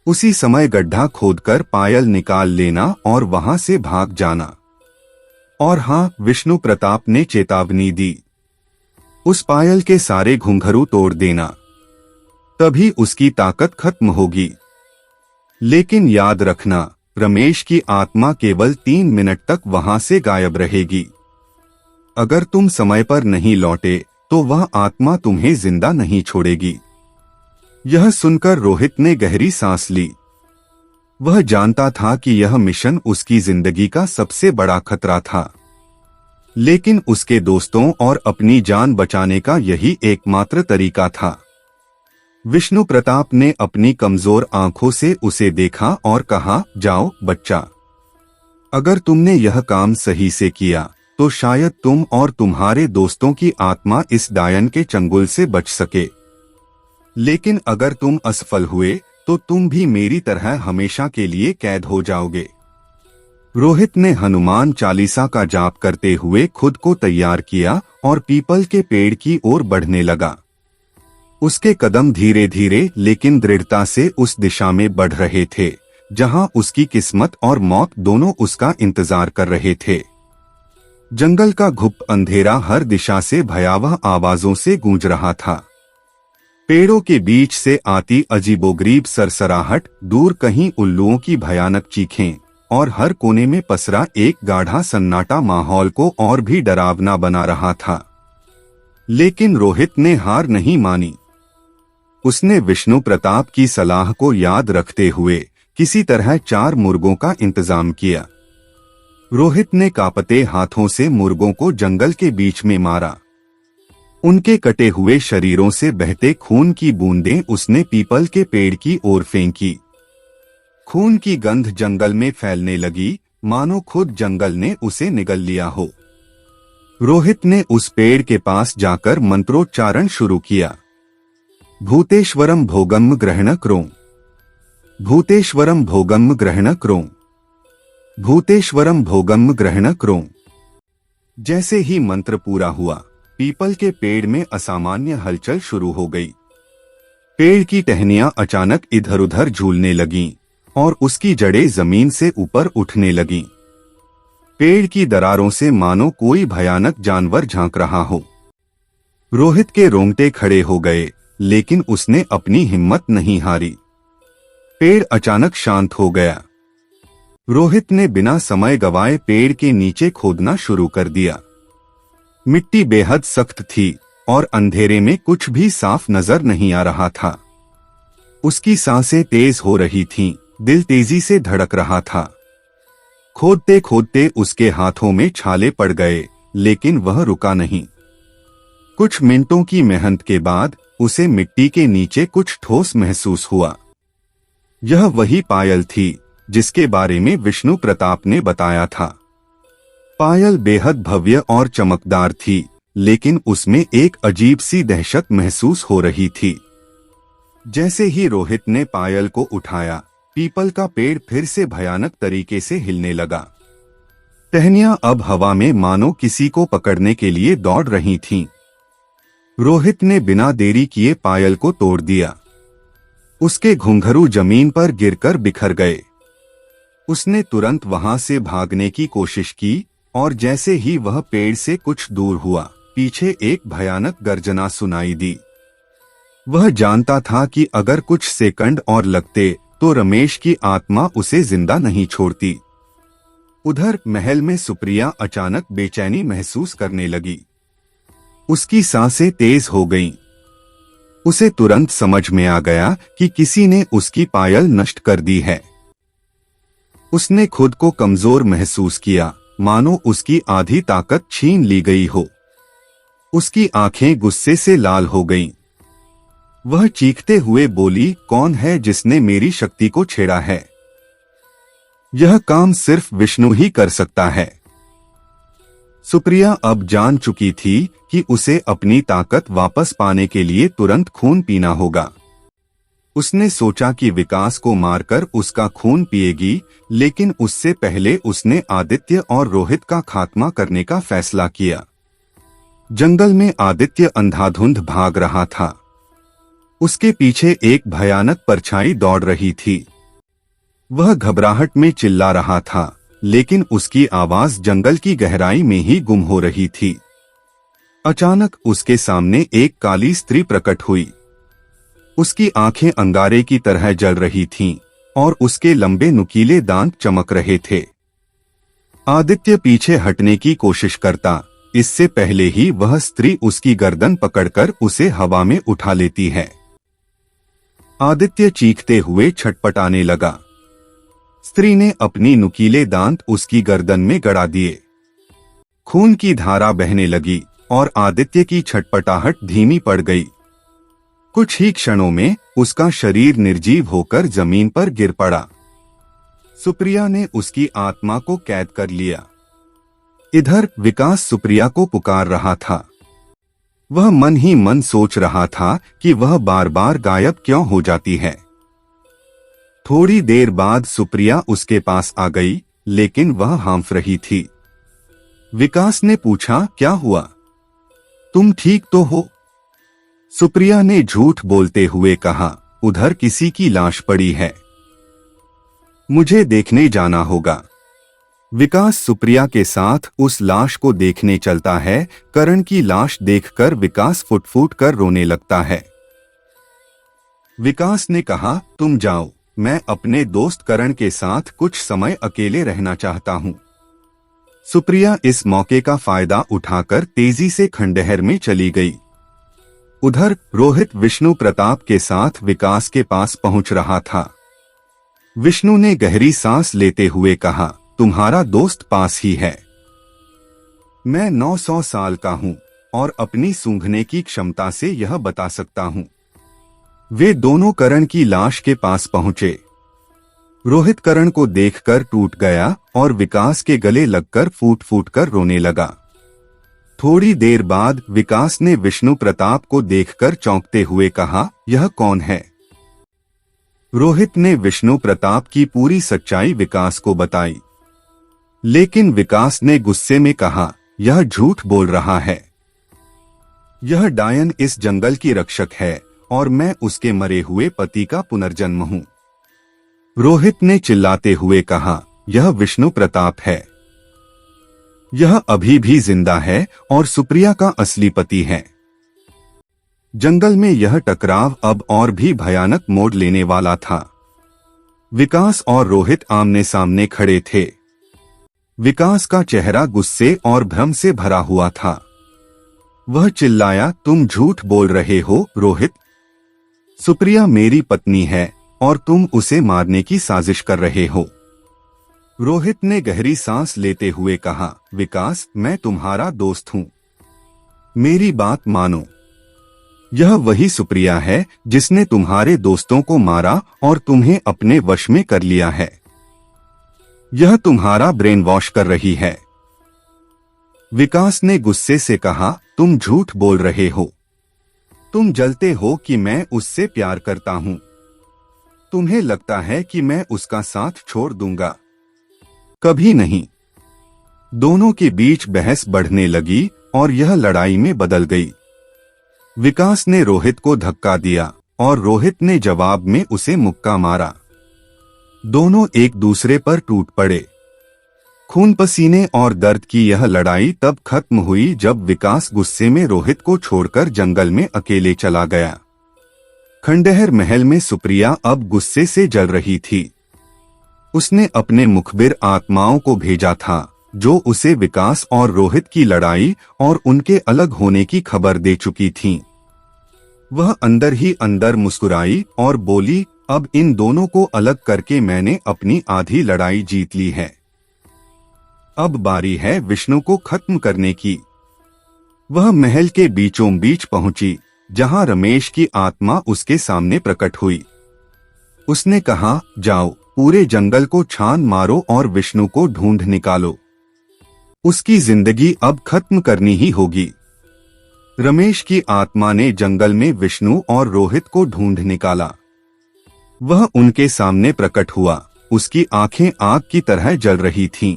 उसी समय गड्ढा खोदकर पायल निकाल लेना और वहां से भाग जाना। और हाँ, विष्णु प्रताप ने चेतावनी दी, उस पायल के सारे घुंघरू तोड़ देना, तभी उसकी ताकत खत्म होगी। लेकिन याद रखना, रमेश की आत्मा केवल 3 मिनट तक वहां से गायब रहेगी। अगर तुम समय पर नहीं लौटे तो वह आत्मा तुम्हें जिंदा नहीं छोड़ेगी। यह सुनकर रोहित ने गहरी सांस ली। वह जानता था कि यह मिशन उसकी जिंदगी का सबसे बड़ा खतरा था, लेकिन उसके दोस्तों और अपनी जान बचाने का यही एकमात्र तरीका था। विष्णु प्रताप ने अपनी कमजोर आंखों से उसे देखा और कहा, जाओ बच्चा, अगर तुमने यह काम सही से किया तो शायद तुम और तुम्हारे दोस्तों की आत्मा इस डायन के चंगुल से बच सके। लेकिन अगर तुम असफल हुए तो तुम भी मेरी तरह हमेशा के लिए कैद हो जाओगे। रोहित ने हनुमान चालीसा का जाप करते हुए खुद को तैयार किया और पीपल के पेड़ की ओर बढ़ने लगा। उसके कदम धीरे धीरे लेकिन दृढ़ता से उस दिशा में बढ़ रहे थे जहां उसकी किस्मत और मौत दोनों उसका इंतजार कर रहे थे। जंगल का घुप अंधेरा हर दिशा से भयावह आवाजों से गूंज रहा था। पेड़ों के बीच से आती अजीबोगरीब सरसराहट, दूर कहीं उल्लुओं की भयानक चीखें और हर कोने में पसरा एक गाढ़ा सन्नाटा माहौल को और भी डरावना बना रहा था। लेकिन रोहित ने हार नहीं मानी। उसने विष्णु प्रताप की सलाह को याद रखते हुए किसी तरह 4 मुर्गों का इंतजाम किया। रोहित ने कांपते हाथों से मुर्गों को जंगल के बीच में मारा। उनके कटे हुए शरीरों से बहते खून की बूंदें उसने पीपल के पेड़ की ओर फेंकी। खून की गंध जंगल में फैलने लगी, मानो खुद जंगल ने उसे निगल लिया हो। रोहित ने उस पेड़ के पास जाकर मंत्रोच्चारण शुरू किया। भूतेश्वरम भोगम ग्रहण करो, भूतेश्वरम भोगम ग्रहण करो, भूतेश्वरम भोगम ग्रहण करो। जैसे ही मंत्र पूरा हुआ, पीपल के पेड़ में असामान्य हलचल शुरू हो गई। पेड़ की टहनियां अचानक इधर उधर झूलने लगीं और उसकी जड़ें जमीन से ऊपर उठने लगीं। पेड़ की दरारों से मानो कोई भयानक जानवर झांक रहा हो। रोहित के रोंगटे खड़े हो गए, लेकिन उसने अपनी हिम्मत नहीं हारी। पेड़ अचानक शांत हो गया। रोहित ने बिना समय गवाए पेड़ के नीचे खोदना शुरू कर दिया। मिट्टी बेहद सख्त थी और अंधेरे में कुछ भी साफ नजर नहीं आ रहा था। उसकी सांसें तेज हो रही थीं, दिल तेजी से धड़क रहा था। खोदते खोदते उसके हाथों में छाले पड़ गए, लेकिन वह रुका नहीं। कुछ मिनटों की मेहनत के बाद उसे मिट्टी के नीचे कुछ ठोस महसूस हुआ। यह वही पायल थी जिसके बारे में विष्णु प्रताप ने बताया था। पायल बेहद भव्य और चमकदार थी, लेकिन उसमें एक अजीब सी दहशत महसूस हो रही थी। जैसे ही रोहित ने पायल को उठाया, पीपल का पेड़ फिर से भयानक तरीके से हिलने लगा। टहनियां अब हवा में मानो किसी को पकड़ने के लिए दौड़ रही थीं। रोहित ने बिना देरी किए पायल को तोड़ दिया। उसके घुंघरू जमीन पर गिरकर बिखर गए। उसने तुरंत वहां से भागने की कोशिश की और जैसे ही वह पेड़ से कुछ दूर हुआ, पीछे एक भयानक गर्जना सुनाई दी। वह जानता था कि अगर कुछ सेकंड और लगते तो रमेश की आत्मा उसे जिंदा नहीं छोड़ती। उधर महल में सुप्रिया अचानक बेचैनी महसूस करने लगी। उसकी सांसें तेज हो गईं। उसे तुरंत समझ में आ गया कि किसी ने उसकी पायल नष्ट कर दी है। उसने खुद को कमजोर महसूस किया, मानो उसकी आधी ताकत छीन ली गई हो। उसकी आंखें गुस्से से लाल हो गईं। वह चीखते हुए बोली, कौन है जिसने मेरी शक्ति को छेड़ा है? यह काम सिर्फ विष्णु ही कर सकता है। सुप्रिया अब जान चुकी थी कि उसे अपनी ताकत वापस पाने के लिए तुरंत खून पीना होगा। उसने सोचा कि विकास को मारकर उसका खून पिएगी, लेकिन उससे पहले उसने आदित्य और रोहित का खात्मा करने का फैसला किया। जंगल में आदित्य अंधाधुंध भाग रहा था। उसके पीछे एक भयानक परछाई दौड़ रही थी। वह घबराहट में चिल्ला रहा था, लेकिन उसकी आवाज जंगल की गहराई में ही गुम हो रही थी। अचानक उसके सामने एक काली स्त्री प्रकट हुई। उसकी आंखें अंगारे की तरह जल रही थीं और उसके लंबे नुकीले दांत चमक रहे थे। आदित्य पीछे हटने की कोशिश करता, इससे पहले ही वह स्त्री उसकी गर्दन पकड़कर उसे हवा में उठा लेती है। आदित्य चीखते हुए छटपटाने लगा। स्त्री ने अपनी नुकीले दांत उसकी गर्दन में गड़ा दिए। खून की धारा बहने लगी और आदित्य की छटपटाहट धीमी पड़ गई। कुछ ही क्षणों में उसका शरीर निर्जीव होकर जमीन पर गिर पड़ा। सुप्रिया ने उसकी आत्मा को कैद कर लिया। इधर विकास सुप्रिया को पुकार रहा था। वह मन ही मन सोच रहा था कि वह बार बार गायब क्यों हो जाती है। थोड़ी देर बाद सुप्रिया उसके पास आ गई, लेकिन वह हांफ रही थी। विकास ने पूछा, क्या हुआ? तुम ठीक तो हो? सुप्रिया ने झूठ बोलते हुए कहा, उधर किसी की लाश पड़ी है, मुझे देखने जाना होगा। विकास सुप्रिया के साथ उस लाश को देखने चलता है। करण की लाश देखकर विकास फुट फुट कर रोने लगता है। विकास ने कहा, तुम जाओ, मैं अपने दोस्त करण के साथ कुछ समय अकेले रहना चाहता हूं। सुप्रिया इस मौके का फायदा उठाकर तेजी से खंडहर में चली गई। उधर रोहित विष्णु प्रताप के साथ विकास के पास पहुंच रहा था। विष्णु ने गहरी सांस लेते हुए कहा, तुम्हारा दोस्त पास ही है। मैं 900 साल का हूं और अपनी सूंघने की क्षमता से यह बता सकता हूं। वे दोनों करण की लाश के पास पहुंचे। रोहित करण को देखकर टूट गया और विकास के गले लगकर फूट फूट कर रोने लगा। थोड़ी देर बाद विकास ने विष्णु प्रताप को देखकर चौंकते हुए कहा, यह कौन है? रोहित ने विष्णु प्रताप की पूरी सच्चाई विकास को बताई, लेकिन विकास ने गुस्से में कहा, यह झूठ बोल रहा है। यह डायन इस जंगल की रक्षक है और मैं उसके मरे हुए पति का पुनर्जन्म हूं। रोहित ने चिल्लाते हुए कहा, यह विष्णु प्रताप है। यह अभी भी जिंदा है और सुप्रिया का असली पति है। जंगल में यह टकराव अब और भी भयानक मोड़ लेने वाला था। विकास और रोहित आमने सामने खड़े थे। विकास का चेहरा गुस्से और भ्रम से भरा हुआ था। वह चिल्लाया, तुम झूठ बोल रहे हो रोहित। सुप्रिया मेरी पत्नी है और तुम उसे मारने की साजिश कर रहे हो। रोहित ने गहरी सांस लेते हुए कहा, विकास, मैं तुम्हारा दोस्त हूं, मेरी बात मानो। यह वही सुप्रिया है जिसने तुम्हारे दोस्तों को मारा और तुम्हें अपने वश में कर लिया है। यह तुम्हारा ब्रेन वॉश कर रही है। विकास ने गुस्से से कहा, तुम झूठ बोल रहे हो। तुम जलते हो कि मैं उससे प्यार करता हूं। तुम्हें लगता है कि मैं उसका साथ छोड़ दूंगा। कभी नहीं। दोनों के बीच बहस बढ़ने लगी और यह लड़ाई में बदल गई। विकास ने रोहित को धक्का दिया और रोहित ने जवाब में उसे मुक्का मारा। दोनों एक दूसरे पर टूट पड़े। खून पसीने और दर्द की यह लड़ाई तब खत्म हुई जब विकास गुस्से में रोहित को छोड़कर जंगल में अकेले चला गया। खंडहर महल में सुप्रिया अब गुस्से से जल रही थी। उसने अपने मुखबिर आत्माओं को भेजा था जो उसे विकास और रोहित की लड़ाई और उनके अलग होने की खबर दे चुकी थीं। वह अंदर ही अंदर मुस्कुराई और बोली, अब इन दोनों को अलग करके मैंने अपनी आधी लड़ाई जीत ली है। अब बारी है विष्णु को खत्म करने की। वह महल के बीचों बीच पहुंची जहां रमेश की आत्मा उसके सामने प्रकट हुई। उसने कहा, जाओ, पूरे जंगल को छान मारो और विष्णु को ढूंढ निकालो। उसकी जिंदगी अब खत्म करनी ही होगी। रमेश की आत्मा ने जंगल में विष्णु और रोहित को ढूंढ निकाला। वह उनके सामने प्रकट हुआ। उसकी आंखें आग की तरह जल रही थीं।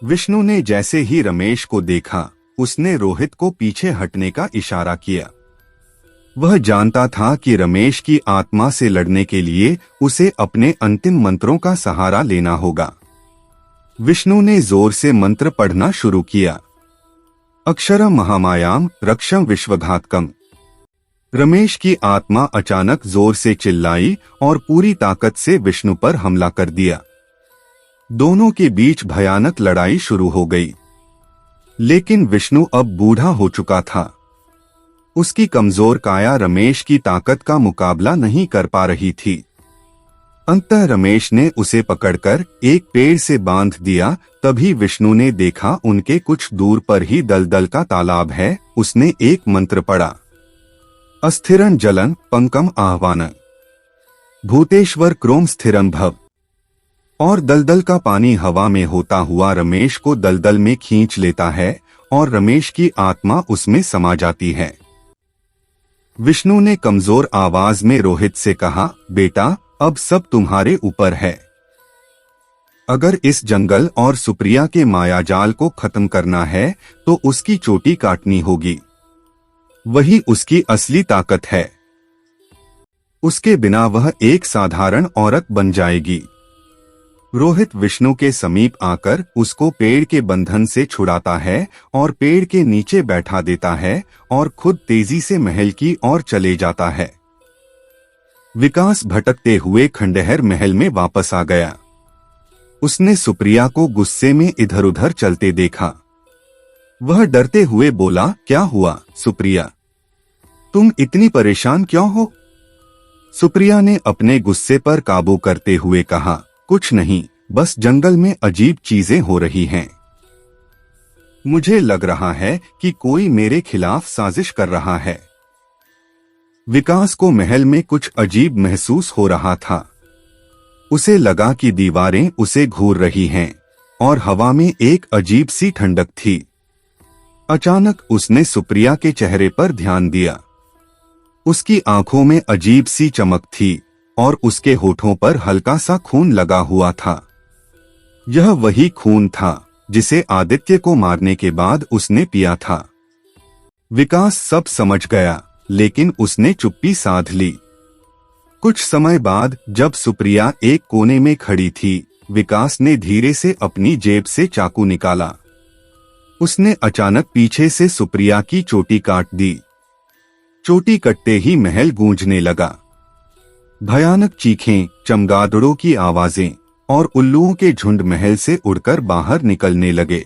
विष्णु ने जैसे ही रमेश को देखा, उसने रोहित को पीछे हटने का इशारा किया। वह जानता था कि रमेश की आत्मा से लड़ने के लिए उसे अपने अंतिम मंत्रों का सहारा लेना होगा। विष्णु ने जोर से मंत्र पढ़ना शुरू किया। अक्षरम महामायाम रक्षम विश्वघातकम। रमेश की आत्मा अचानक जोर से चिल्लाई और पूरी ताकत से विष्णु पर हमला कर दिया। दोनों के बीच भयानक लड़ाई शुरू हो गई। लेकिन विष्णु अब बूढ़ा हो चुका था। उसकी कमजोर काया रमेश की ताकत का मुकाबला नहीं कर पा रही थी। अंततः रमेश ने उसे पकड़कर एक पेड़ से बांध दिया। तभी विष्णु ने देखा उनके कुछ दूर पर ही दलदल का तालाब है। उसने एक मंत्र पढ़ा, अस्थिरं जलन पंकम आह्वान भूतेश्वर क्रोम स्थिरं भव। और दलदल का पानी हवा में होता हुआ रमेश को दलदल में खींच लेता है और रमेश की आत्मा उसमें समा जाती है। विष्णु ने कमजोर आवाज में रोहित से कहा, बेटा अब सब तुम्हारे ऊपर है। अगर इस जंगल और सुप्रिया के मायाजाल को खत्म करना है तो उसकी चोटी काटनी होगी। वही उसकी असली ताकत है। उसके बिना वह एक साधारण औरत बन जाएगी। रोहित विष्णु के समीप आकर उसको पेड़ के बंधन से छुड़ाता है और पेड़ के नीचे बैठा देता है और खुद तेजी से महल की ओर चले जाता है। विकास भटकते हुए खंडहर महल में वापस आ गया। उसने सुप्रिया को गुस्से में इधर उधर चलते देखा। वह डरते हुए बोला, क्या हुआ सुप्रिया, तुम इतनी परेशान क्यों हो? सुप्रिया ने अपने गुस्से पर काबू करते हुए कहा, कुछ नहीं, बस जंगल में अजीब चीजें हो रही हैं। मुझे लग रहा है कि कोई मेरे खिलाफ साजिश कर रहा है। विकास को महल में कुछ अजीब महसूस हो रहा था। उसे लगा कि दीवारें उसे घूर रही हैं और हवा में एक अजीब सी ठंडक थी। अचानक उसने सुप्रिया के चेहरे पर ध्यान दिया। उसकी आंखों में अजीब सी चमक थी और उसके होठों पर हल्का सा खून लगा हुआ था। यह वही खून था जिसे आदित्य को मारने के बाद उसने पिया था। विकास सब समझ गया, लेकिन उसने चुप्पी साध ली। कुछ समय बाद जब सुप्रिया एक कोने में खड़ी थी, विकास ने धीरे से अपनी जेब से चाकू निकाला। उसने अचानक पीछे से सुप्रिया की चोटी काट दी। चोटी कटते ही महल गूंजने लगा। भयानक चीखें, चमगादड़ों की आवाजें और उल्लुओं के झुंड महल से उड़कर बाहर निकलने लगे।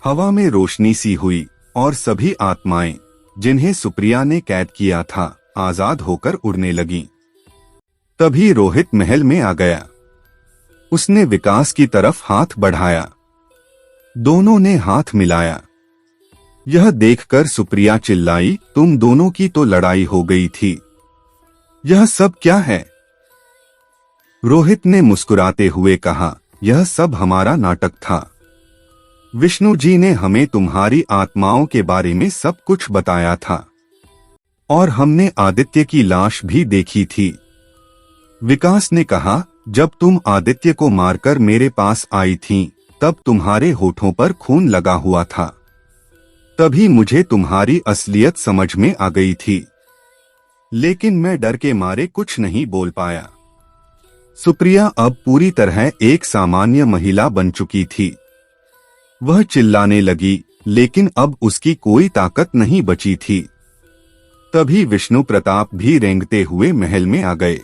हवा में रोशनी सी हुई और सभी आत्माएं जिन्हें सुप्रिया ने कैद किया था, आजाद होकर उड़ने लगीं। तभी रोहित महल में आ गया। उसने विकास की तरफ हाथ बढ़ाया। दोनों ने हाथ मिलाया। यह देखकर सुप्रिया चिल्लाई, तुम दोनों की तो लड़ाई हो गई थी। यह सब क्या है? रोहित ने मुस्कुराते हुए कहा, यह सब हमारा नाटक था। विष्णु जी ने हमें तुम्हारी आत्माओं के बारे में सब कुछ बताया था और हमने आदित्य की लाश भी देखी थी। विकास ने कहा, जब तुम आदित्य को मारकर मेरे पास आई थीं, तब तुम्हारे होठों पर खून लगा हुआ था। तभी मुझे तुम्हारी असलियत समझ में आ गई थी, लेकिन मैं डर के मारे कुछ नहीं बोल पाया। सुप्रिया अब पूरी तरह एक सामान्य महिला बन चुकी थी। वह चिल्लाने लगी, लेकिन अब उसकी कोई ताकत नहीं बची थी। तभी विष्णु प्रताप भी रेंगते हुए महल में आ गए।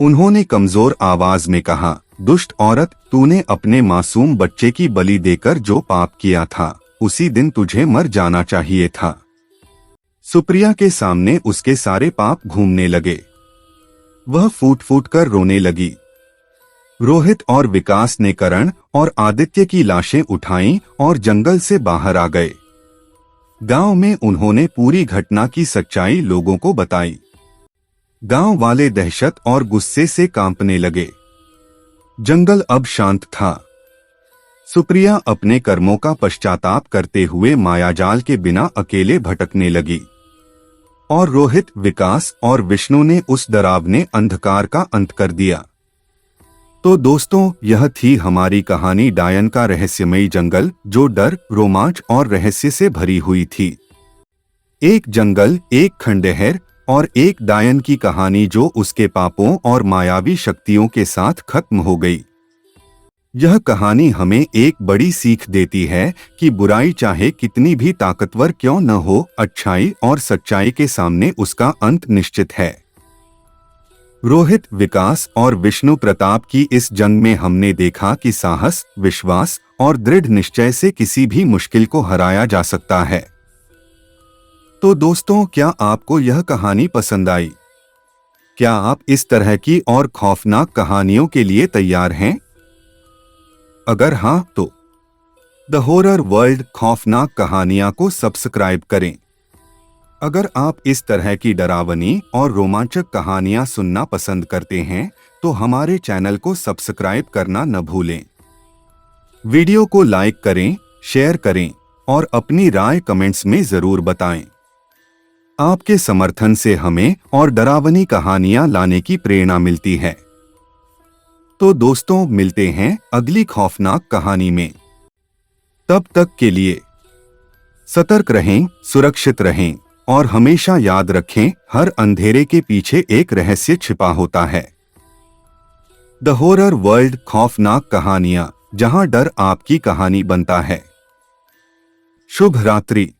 उन्होंने कमजोर आवाज में कहा, दुष्ट औरत, तूने अपने मासूम बच्चे की बलि देकर जो पाप किया था, उसी दिन तुझे मर जाना चाहिए था। सुप्रिया के सामने उसके सारे पाप घूमने लगे। वह फूट फूट कर रोने लगी। रोहित और विकास ने करण और आदित्य की लाशें उठाईं और जंगल से बाहर आ गए। गांव में उन्होंने पूरी घटना की सच्चाई लोगों को बताई। गांव वाले दहशत और गुस्से से कांपने लगे। जंगल अब शांत था। सुप्रिया अपने कर्मों का पश्चाताप करते हुए मायाजाल के बिना अकेले भटकने लगी और रोहित, विकास और विष्णु ने उस डरावने अंधकार का अंत कर दिया। तो दोस्तों, यह थी हमारी कहानी डायन का रहस्यमयी जंगल, जो डर, रोमांच और रहस्य से भरी हुई थी। एक जंगल, एक खंडहर और एक डायन की कहानी जो उसके पापों और मायावी शक्तियों के साथ खत्म हो गई। यह कहानी हमें एक बड़ी सीख देती है कि बुराई चाहे कितनी भी ताकतवर क्यों न हो, अच्छाई और सच्चाई के सामने उसका अंत निश्चित है। रोहित, विकास और विष्णु प्रताप की इस जंग में हमने देखा कि साहस, विश्वास और दृढ़ निश्चय से किसी भी मुश्किल को हराया जा सकता है। तो दोस्तों, क्या आपको यह कहानी पसंद आई? क्या आप इस तरह की और खौफनाक कहानियों के लिए तैयार हैं? अगर हाँ, तो द हॉरर वर्ल्ड खौफनाक कहानियां को सब्सक्राइब करें। अगर आप इस तरह की डरावनी और रोमांचक कहानियां सुनना पसंद करते हैं तो हमारे चैनल को सब्सक्राइब करना न भूलें। वीडियो को लाइक करें, शेयर करें और अपनी राय कमेंट्स में जरूर बताएं। आपके समर्थन से हमें और डरावनी कहानियां लाने की प्रेरणा मिलती है। तो दोस्तों, मिलते हैं अगली खौफनाक कहानी में। तब तक के लिए सतर्क रहें, सुरक्षित रहें और हमेशा याद रखें, हर अंधेरे के पीछे एक रहस्य छिपा होता है। द हॉरर वर्ल्ड खौफनाक कहानियां, जहां डर आपकी कहानी बनता है। शुभ रात्रि।